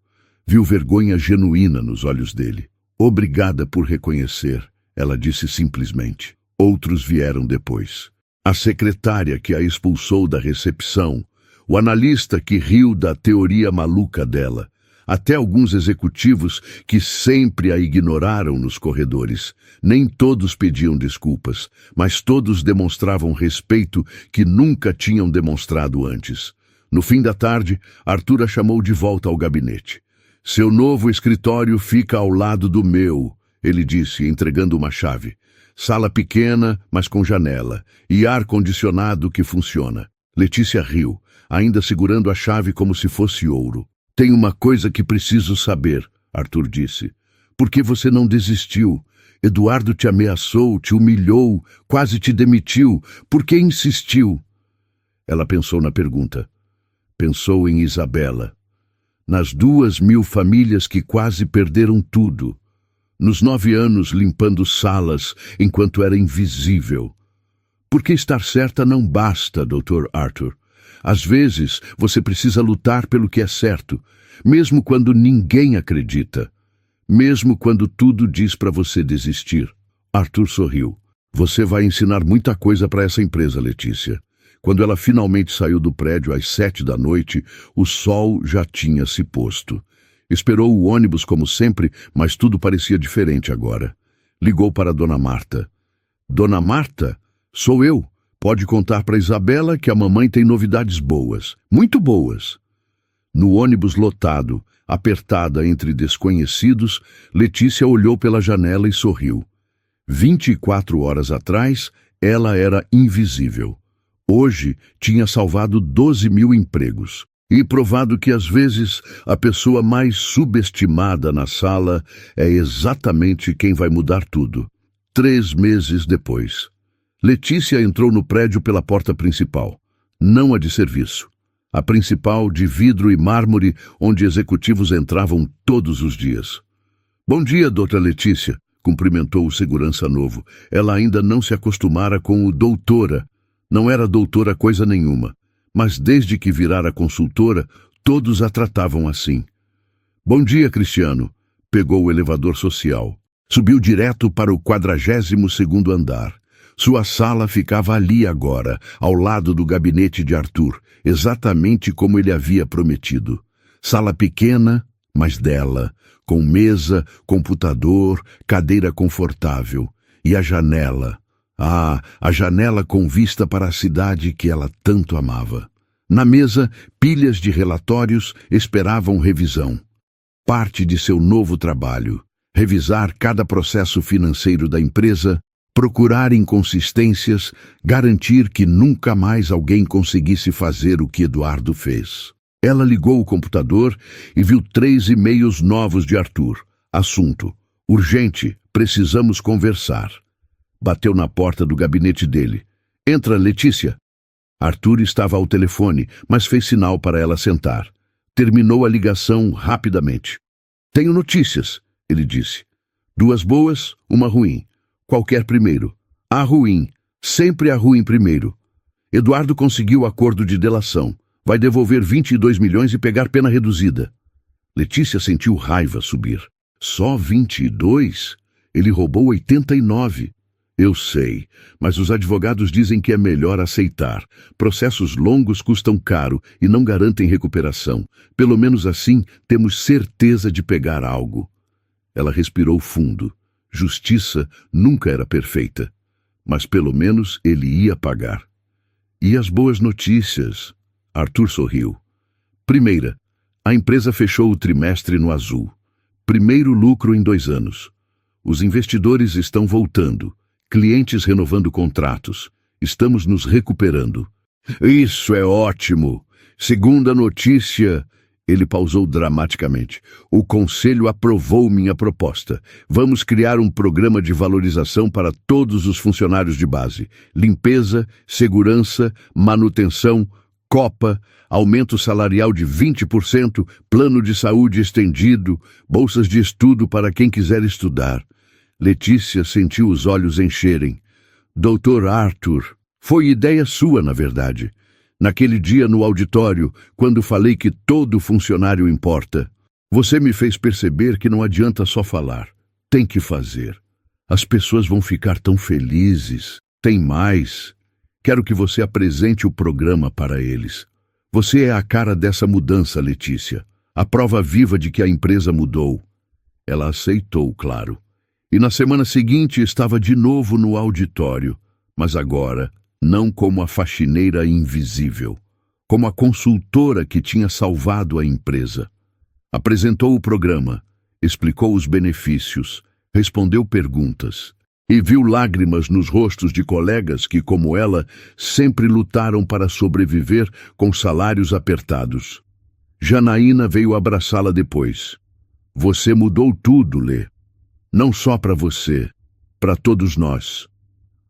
Viu vergonha genuína nos olhos dele. Obrigada por reconhecer, ela disse simplesmente. Outros vieram depois. A secretária que a expulsou da recepção, o analista que riu da teoria maluca dela, até alguns executivos que sempre a ignoraram nos corredores. Nem todos pediam desculpas, mas todos demonstravam respeito que nunca tinham demonstrado antes. No fim da tarde, Arthur a chamou de volta ao gabinete. Seu novo escritório fica ao lado do meu, ele disse, entregando uma chave. Sala pequena, mas com janela, e ar-condicionado que funciona. Letícia riu, ainda segurando a chave como se fosse ouro. Tem uma coisa que preciso saber, Arthur disse. Por que você não desistiu? Eduardo te ameaçou, te humilhou, quase te demitiu. Por que insistiu? Ela pensou na pergunta. Pensou em Isabela. Nas 2.000 famílias que quase perderam tudo. Nos 9 anos limpando salas enquanto era invisível. Porque estar certa não basta, Dr. Arthur. Às vezes, você precisa lutar pelo que é certo, mesmo quando ninguém acredita. Mesmo quando tudo diz para você desistir. Arthur sorriu. Você vai ensinar muita coisa para essa empresa, Letícia. Quando ela finalmente saiu do prédio às 7 da noite, o sol já tinha se posto. Esperou o ônibus como sempre, mas tudo parecia diferente agora. Ligou para Dona Marta. Dona Marta? Sou eu. Pode contar para Isabela que a mamãe tem novidades boas. Muito boas. No ônibus lotado, apertada entre desconhecidos, Letícia olhou pela janela e sorriu. 24 horas atrás, ela era invisível. Hoje, tinha salvado 12.000 empregos. E provado que, às vezes, a pessoa mais subestimada na sala é exatamente quem vai mudar tudo. 3 meses depois. Letícia entrou no prédio pela porta principal. Não a de serviço. A principal de vidro e mármore, onde executivos entravam todos os dias. Bom dia, doutora Letícia, cumprimentou o segurança novo. Ela ainda não se acostumara com o doutora. Não era doutora coisa nenhuma. Mas desde que virara consultora, todos a tratavam assim. Bom dia, Cristiano. Pegou o elevador social. Subiu direto para o 42º andar. Sua sala ficava ali agora, ao lado do gabinete de Arthur, exatamente como ele havia prometido. Sala pequena, mas dela, com mesa, computador, cadeira confortável. E a janela. Ah, a janela com vista para a cidade que ela tanto amava. Na mesa, pilhas de relatórios esperavam revisão. Parte de seu novo trabalho. Revisar cada processo financeiro da empresa, procurar inconsistências, garantir que nunca mais alguém conseguisse fazer o que Eduardo fez. Ela ligou o computador e viu 3 e-mails novos de Arthur. Assunto: urgente, precisamos conversar. Bateu na porta do gabinete dele. Entra, Letícia. Arthur estava ao telefone, mas fez sinal para ela sentar. Terminou a ligação rapidamente. Tenho notícias, ele disse. 2 boas, 1 ruim. Qualquer primeiro. A ruim. Sempre a ruim primeiro. Eduardo conseguiu acordo de delação. Vai devolver 22 milhões e pegar pena reduzida. Letícia sentiu raiva subir. Só 22? Ele roubou 89. Eu sei, mas os advogados dizem que é melhor aceitar. Processos longos custam caro e não garantem recuperação. Pelo menos assim, temos certeza de pegar algo. Ela respirou fundo. Justiça nunca era perfeita, mas pelo menos ele ia pagar. E as boas notícias? Arthur sorriu. Primeira, a empresa fechou o trimestre no azul. Primeiro lucro em 2 anos. Os investidores estão voltando. Clientes renovando contratos. Estamos nos recuperando. Isso é ótimo. Segunda notícia. Ele pausou dramaticamente. O conselho aprovou minha proposta. Vamos criar um programa de valorização para todos os funcionários de base. Limpeza, segurança, manutenção, copa, aumento salarial de 20%, plano de saúde estendido, bolsas de estudo para quem quiser estudar. Letícia sentiu os olhos encherem. Doutor Arthur, foi ideia sua, na verdade. Naquele dia no auditório, quando falei que todo funcionário importa, você me fez perceber que não adianta só falar. Tem que fazer. As pessoas vão ficar tão felizes. Tem mais. Quero que você apresente o programa para eles. Você é a cara dessa mudança, Letícia. A prova viva de que a empresa mudou. Ela aceitou, claro. E na semana seguinte estava de novo no auditório, mas agora não como a faxineira invisível, como a consultora que tinha salvado a empresa. Apresentou o programa, explicou os benefícios, respondeu perguntas e viu lágrimas nos rostos de colegas que, como ela, sempre lutaram para sobreviver com salários apertados. Janaína veio abraçá-la depois. Você mudou tudo, Lê. Não só para você, para todos nós.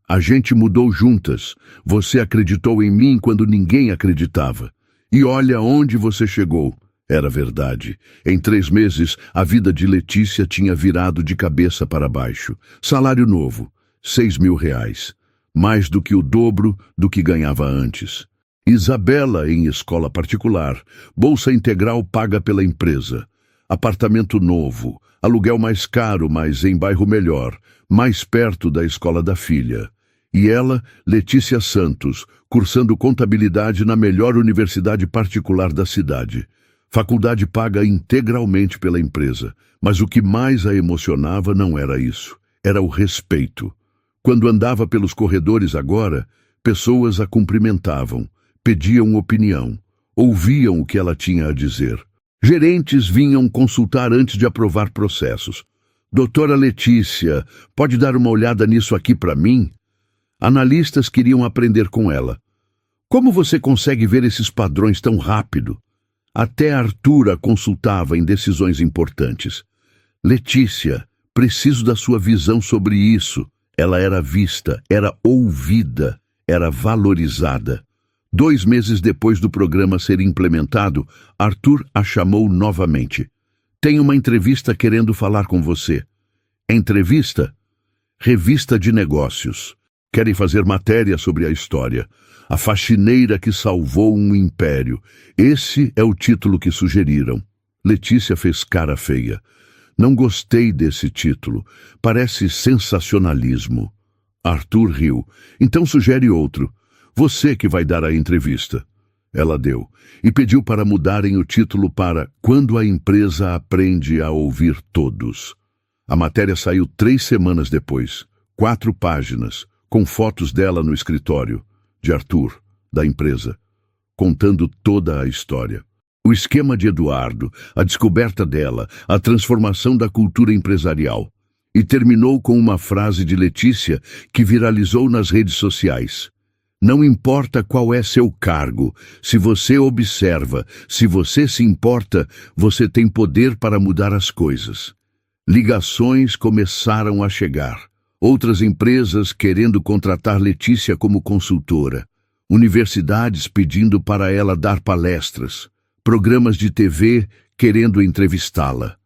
A gente mudou juntas. Você acreditou em mim quando ninguém acreditava. E olha onde você chegou. Era verdade. Em 3 meses, a vida de Letícia tinha virado de cabeça para baixo. Salário novo, R$6.000. Mais do que o dobro do que ganhava antes. Isabela em escola particular. Bolsa integral paga pela empresa. Apartamento novo. Aluguel mais caro, mas em bairro melhor, mais perto da escola da filha. E ela, Letícia Santos, cursando contabilidade na melhor universidade particular da cidade. Faculdade paga integralmente pela empresa, mas o que mais a emocionava não era isso, era o respeito. Quando andava pelos corredores agora, pessoas a cumprimentavam, pediam opinião, ouviam o que ela tinha a dizer. Gerentes vinham consultar antes de aprovar processos. Doutora Letícia, pode dar uma olhada nisso aqui para mim? Analistas queriam aprender com ela. Como você consegue ver esses padrões tão rápido? Até Arthur a consultava em decisões importantes. Letícia, preciso da sua visão sobre isso. Ela era vista, era ouvida, era valorizada. 2 meses depois do programa ser implementado, Arthur a chamou novamente. Tenho uma entrevista querendo falar com você. Entrevista? Revista de negócios. Querem fazer matéria sobre a história. A faxineira que salvou um império. Esse é o título que sugeriram. Letícia fez cara feia. Não gostei desse título. Parece sensacionalismo. Arthur riu. Então sugere outro. Você que vai dar a entrevista. Ela deu, e pediu para mudarem o título para Quando a Empresa Aprende a Ouvir Todos. A matéria saiu 3 semanas depois, 4 páginas, com fotos dela no escritório, de Arthur, da empresa, contando toda a história. O esquema de Eduardo, a descoberta dela, a transformação da cultura empresarial. E terminou com uma frase de Letícia que viralizou nas redes sociais. Não importa qual é seu cargo, se você observa, se você se importa, você tem poder para mudar as coisas. Ligações começaram a chegar. Outras empresas querendo contratar Letícia como consultora. Universidades pedindo para ela dar palestras. programas de TV querendo entrevistá-la.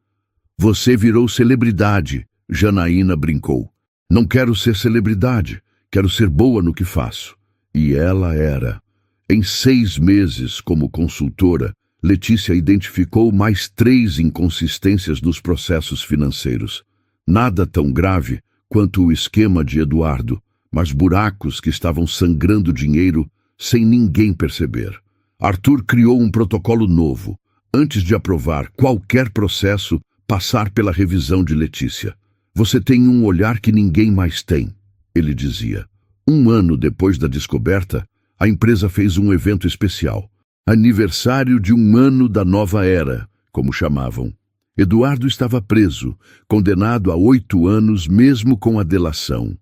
Você virou celebridade, Janaína brincou. Não quero ser celebridade, quero ser boa no que faço. E ela era. Em 6 meses como consultora, Letícia identificou mais 3 inconsistências nos processos financeiros. Nada tão grave quanto o esquema de Eduardo, mas buracos que estavam sangrando dinheiro sem ninguém perceber. Arthur criou um protocolo novo, antes de aprovar qualquer processo, passar pela revisão de Letícia. Você tem um olhar que ninguém mais tem, ele dizia. 1 ano depois da descoberta, a empresa fez um evento especial. Aniversário de 1 ano da nova era, como chamavam. Eduardo estava preso, condenado a 8 anos mesmo com a delação.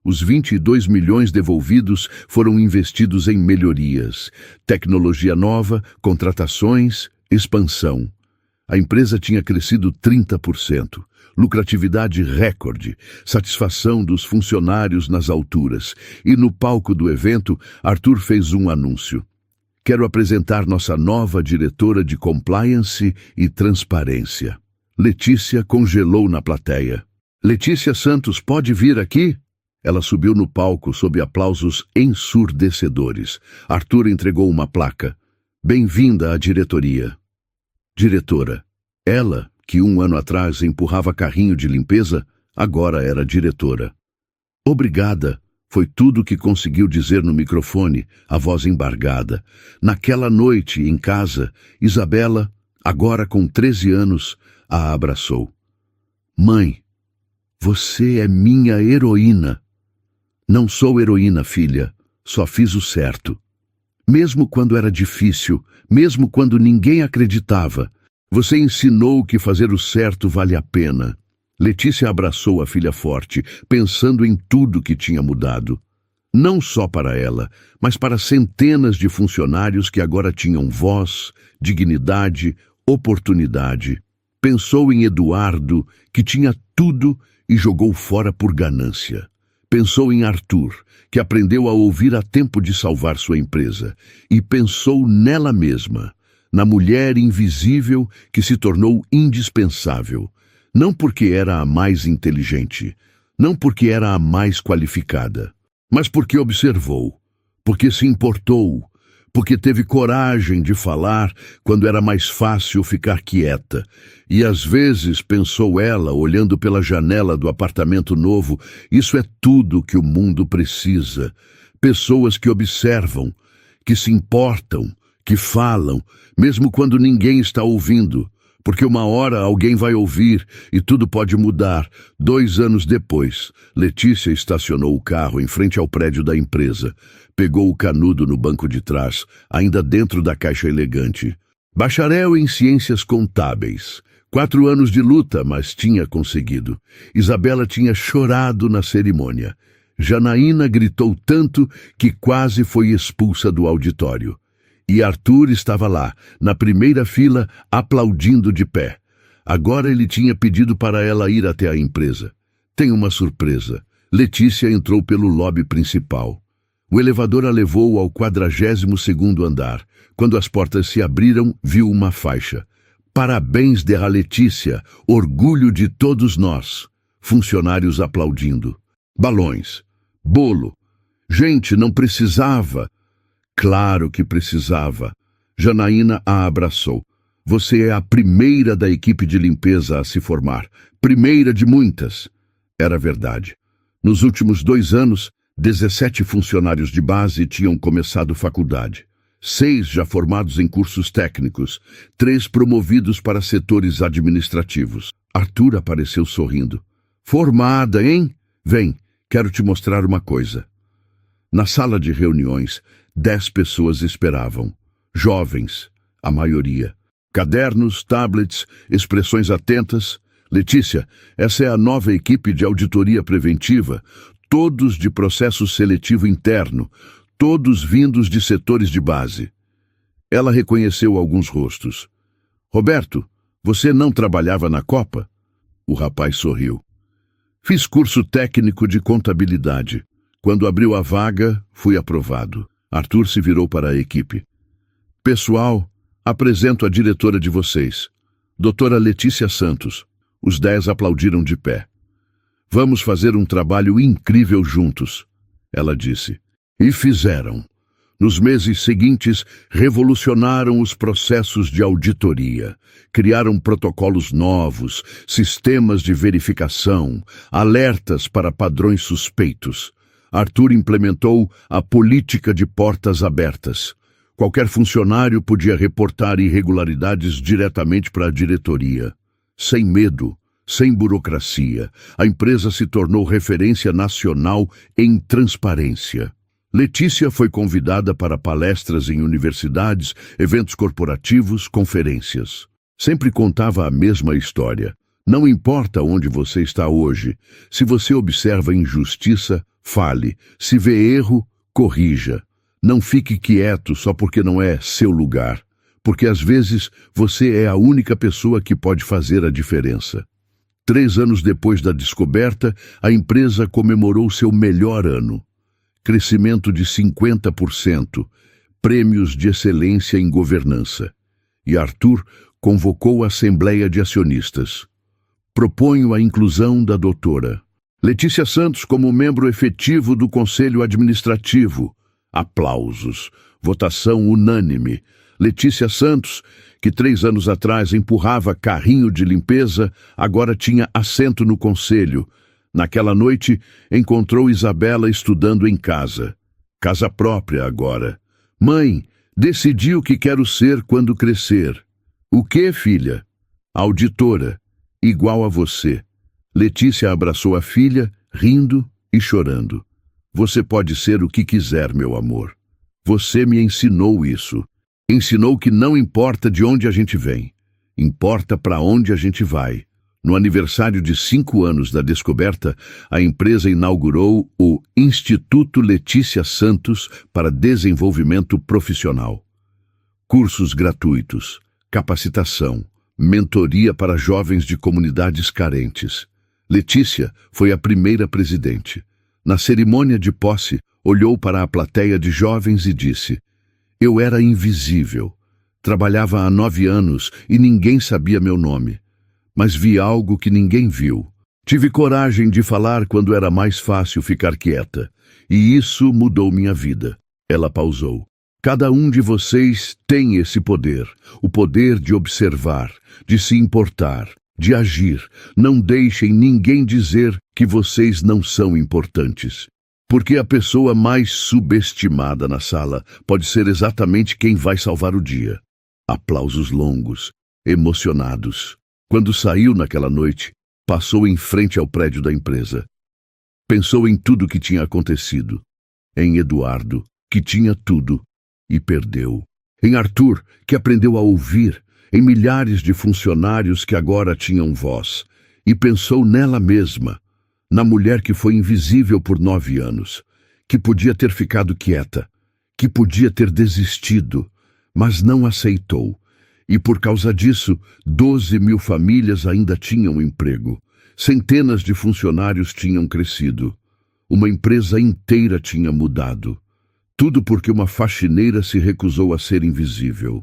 Os 22 milhões devolvidos foram investidos em melhorias, tecnologia nova, contratações, expansão. A empresa tinha crescido 30%, lucratividade recorde, satisfação dos funcionários nas alturas. E no palco do evento, Arthur fez um anúncio. Quero apresentar nossa nova diretora de compliance e transparência. Letícia congelou na plateia. Letícia Santos pode vir aqui? Ela subiu no palco sob aplausos ensurdecedores. Arthur entregou uma placa. Bem-vinda à diretoria. Diretora. Ela, que 1 ano atrás empurrava carrinho de limpeza, agora era diretora. Obrigada, foi tudo que conseguiu dizer no microfone, a voz embargada. Naquela noite, em casa, Isabela, agora com 13 anos, a abraçou. Mãe, você é minha heroína. Não sou heroína, filha, só fiz o certo. Mesmo quando era difícil, mesmo quando ninguém acreditava, você ensinou que fazer o certo vale a pena. Letícia abraçou a filha forte, pensando em tudo que tinha mudado. Não só para ela, mas para centenas de funcionários que agora tinham voz, dignidade, oportunidade. Pensou em Eduardo, que tinha tudo e jogou fora por ganância. Pensou em Arthur, que aprendeu a ouvir a tempo de salvar sua empresa. E pensou nela mesma, na mulher invisível que se tornou indispensável. Não porque era a mais inteligente, não porque era a mais qualificada, mas porque observou, porque se importou, porque teve coragem de falar quando era mais fácil ficar quieta. E às vezes, pensou ela, olhando pela janela do apartamento novo, isso é tudo que o mundo precisa. Pessoas que observam, que se importam, que falam, mesmo quando ninguém está ouvindo. Porque uma hora alguém vai ouvir e tudo pode mudar. 2 anos depois, Letícia estacionou o carro em frente ao prédio da empresa. Pegou o canudo no banco de trás, ainda dentro da caixa elegante. Bacharel em ciências contábeis. 4 anos de luta, mas tinha conseguido. Isabela tinha chorado na cerimônia. Janaína gritou tanto que quase foi expulsa do auditório. E Arthur estava lá, na primeira fila, aplaudindo de pé. Agora ele tinha pedido para ela ir até a empresa. Tem uma surpresa. Letícia entrou pelo lobby principal. O elevador a levou ao 42º andar. Quando as portas se abriram, viu uma faixa. Parabéns de Letícia, orgulho de todos nós. Funcionários aplaudindo. Balões. Bolo. Gente, não precisava. Claro que precisava. Janaína a abraçou. Você é a primeira da equipe de limpeza a se formar. Primeira de muitas. Era verdade. Nos últimos 2 anos, 17 funcionários de base tinham começado faculdade. 6 já formados em cursos técnicos. 3 promovidos para setores administrativos. Arthur apareceu sorrindo. Formada, hein? Vem, quero te mostrar uma coisa. Na sala de reuniões, 10 pessoas esperavam. Jovens, a maioria. Cadernos, tablets, expressões atentas. Letícia, essa é a nova equipe de auditoria preventiva, todos de processo seletivo interno, todos vindos de setores de base. Ela reconheceu alguns rostos. Roberto, você não trabalhava na Copa? O rapaz sorriu. Fiz curso técnico de contabilidade. Quando abriu a vaga, fui aprovado. Arthur se virou para a equipe. Pessoal, Apresento a diretora de vocês, doutora Letícia Santos. Os 10 aplaudiram de pé. Vamos fazer um trabalho incrível juntos, ela disse. E fizeram. Nos meses seguintes, revolucionaram os processos de auditoria. Criaram protocolos novos, sistemas de verificação, alertas para padrões suspeitos. Arthur implementou a política de portas abertas. Qualquer funcionário podia reportar irregularidades diretamente para a diretoria. Sem medo, sem burocracia, a empresa se tornou referência nacional em transparência. Letícia foi convidada para palestras em universidades, eventos corporativos, conferências. Sempre contava a mesma história. Não importa onde você está hoje, se você observa injustiça, fale. Se vê erro, corrija. Não fique quieto só porque não é seu lugar, porque às vezes você é a única pessoa que pode fazer a diferença. 3 anos depois da descoberta, a empresa comemorou seu melhor ano. Crescimento de 50%, prêmios de excelência em governança. E Arthur convocou a Assembleia de Acionistas. Proponho a inclusão da doutora Letícia Santos como membro efetivo do Conselho Administrativo. Aplausos. Votação unânime. Letícia Santos, que 3 anos atrás empurrava carrinho de limpeza, agora tinha assento no conselho. Naquela noite, encontrou Isabela estudando em casa. Casa própria agora. Mãe, decidi o que quero ser quando crescer. O quê, filha? Auditora, igual a você. Letícia abraçou a filha, rindo e chorando. Você pode ser o que quiser, meu amor. Você me ensinou isso. Ensinou que não importa de onde a gente vem, importa para onde a gente vai. No aniversário de 5 anos da descoberta, a empresa inaugurou o Instituto Letícia Santos para Desenvolvimento Profissional. Cursos gratuitos, capacitação, mentoria para jovens de comunidades carentes. Letícia foi a primeira presidente. Na cerimônia de posse, olhou para a plateia de jovens e disse: eu era invisível. Trabalhava há 9 anos e ninguém sabia meu nome. Mas vi algo que ninguém viu. Tive coragem de falar quando era mais fácil ficar quieta. E isso mudou minha vida. Ela pausou. Cada um de vocês tem esse poder. O poder de observar, de se importar, de agir. Não deixem ninguém dizer que vocês não são importantes. Porque a pessoa mais subestimada na sala pode ser exatamente quem vai salvar o dia. Aplausos longos, emocionados. Quando saiu naquela noite, passou em frente ao prédio da empresa. Pensou em tudo que tinha acontecido. Em Eduardo, que tinha tudo e perdeu. Em Arthur, que aprendeu a ouvir. Em milhares de funcionários que agora tinham voz. E pensou nela mesma. Na mulher que foi invisível por 9 anos, que podia ter ficado quieta, que podia ter desistido, mas não aceitou. E por causa disso, 12.000 famílias ainda tinham emprego. Centenas de funcionários tinham crescido. Uma empresa inteira tinha mudado. Tudo porque uma faxineira se recusou a ser invisível.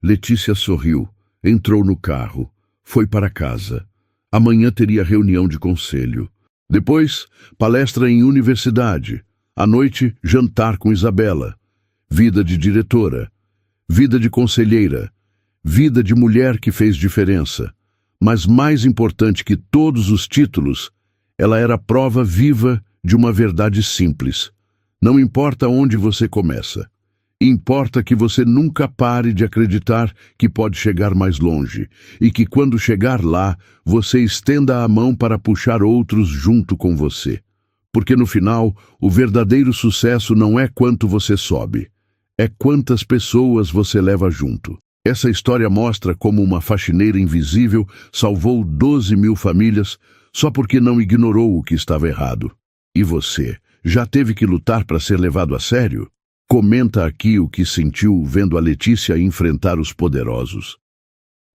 Letícia sorriu, entrou no carro, foi para casa. Amanhã teria reunião de conselho. Depois, palestra em universidade. À noite, jantar com Isabela. Vida de diretora. Vida de conselheira. Vida de mulher que fez diferença. Mas mais importante que todos os títulos, ela era a prova viva de uma verdade simples. Não importa onde você começa. Importa que você nunca pare de acreditar que pode chegar mais longe e que quando chegar lá, você estenda a mão para puxar outros junto com você. Porque no final, o verdadeiro sucesso não é quanto você sobe, é quantas pessoas você leva junto. Essa história mostra como uma faxineira invisível salvou 12.000 famílias só porque não ignorou o que estava errado. E você, já teve que lutar para ser levado a sério? Comenta aqui o que sentiu vendo a Letícia enfrentar os poderosos.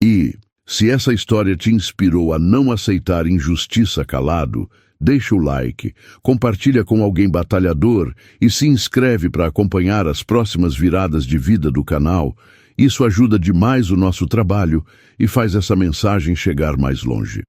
E, se essa história te inspirou a não aceitar injustiça calado, deixa o like, compartilha com alguém batalhador e se inscreve para acompanhar as próximas viradas de vida do canal. Isso ajuda demais o nosso trabalho e faz essa mensagem chegar mais longe.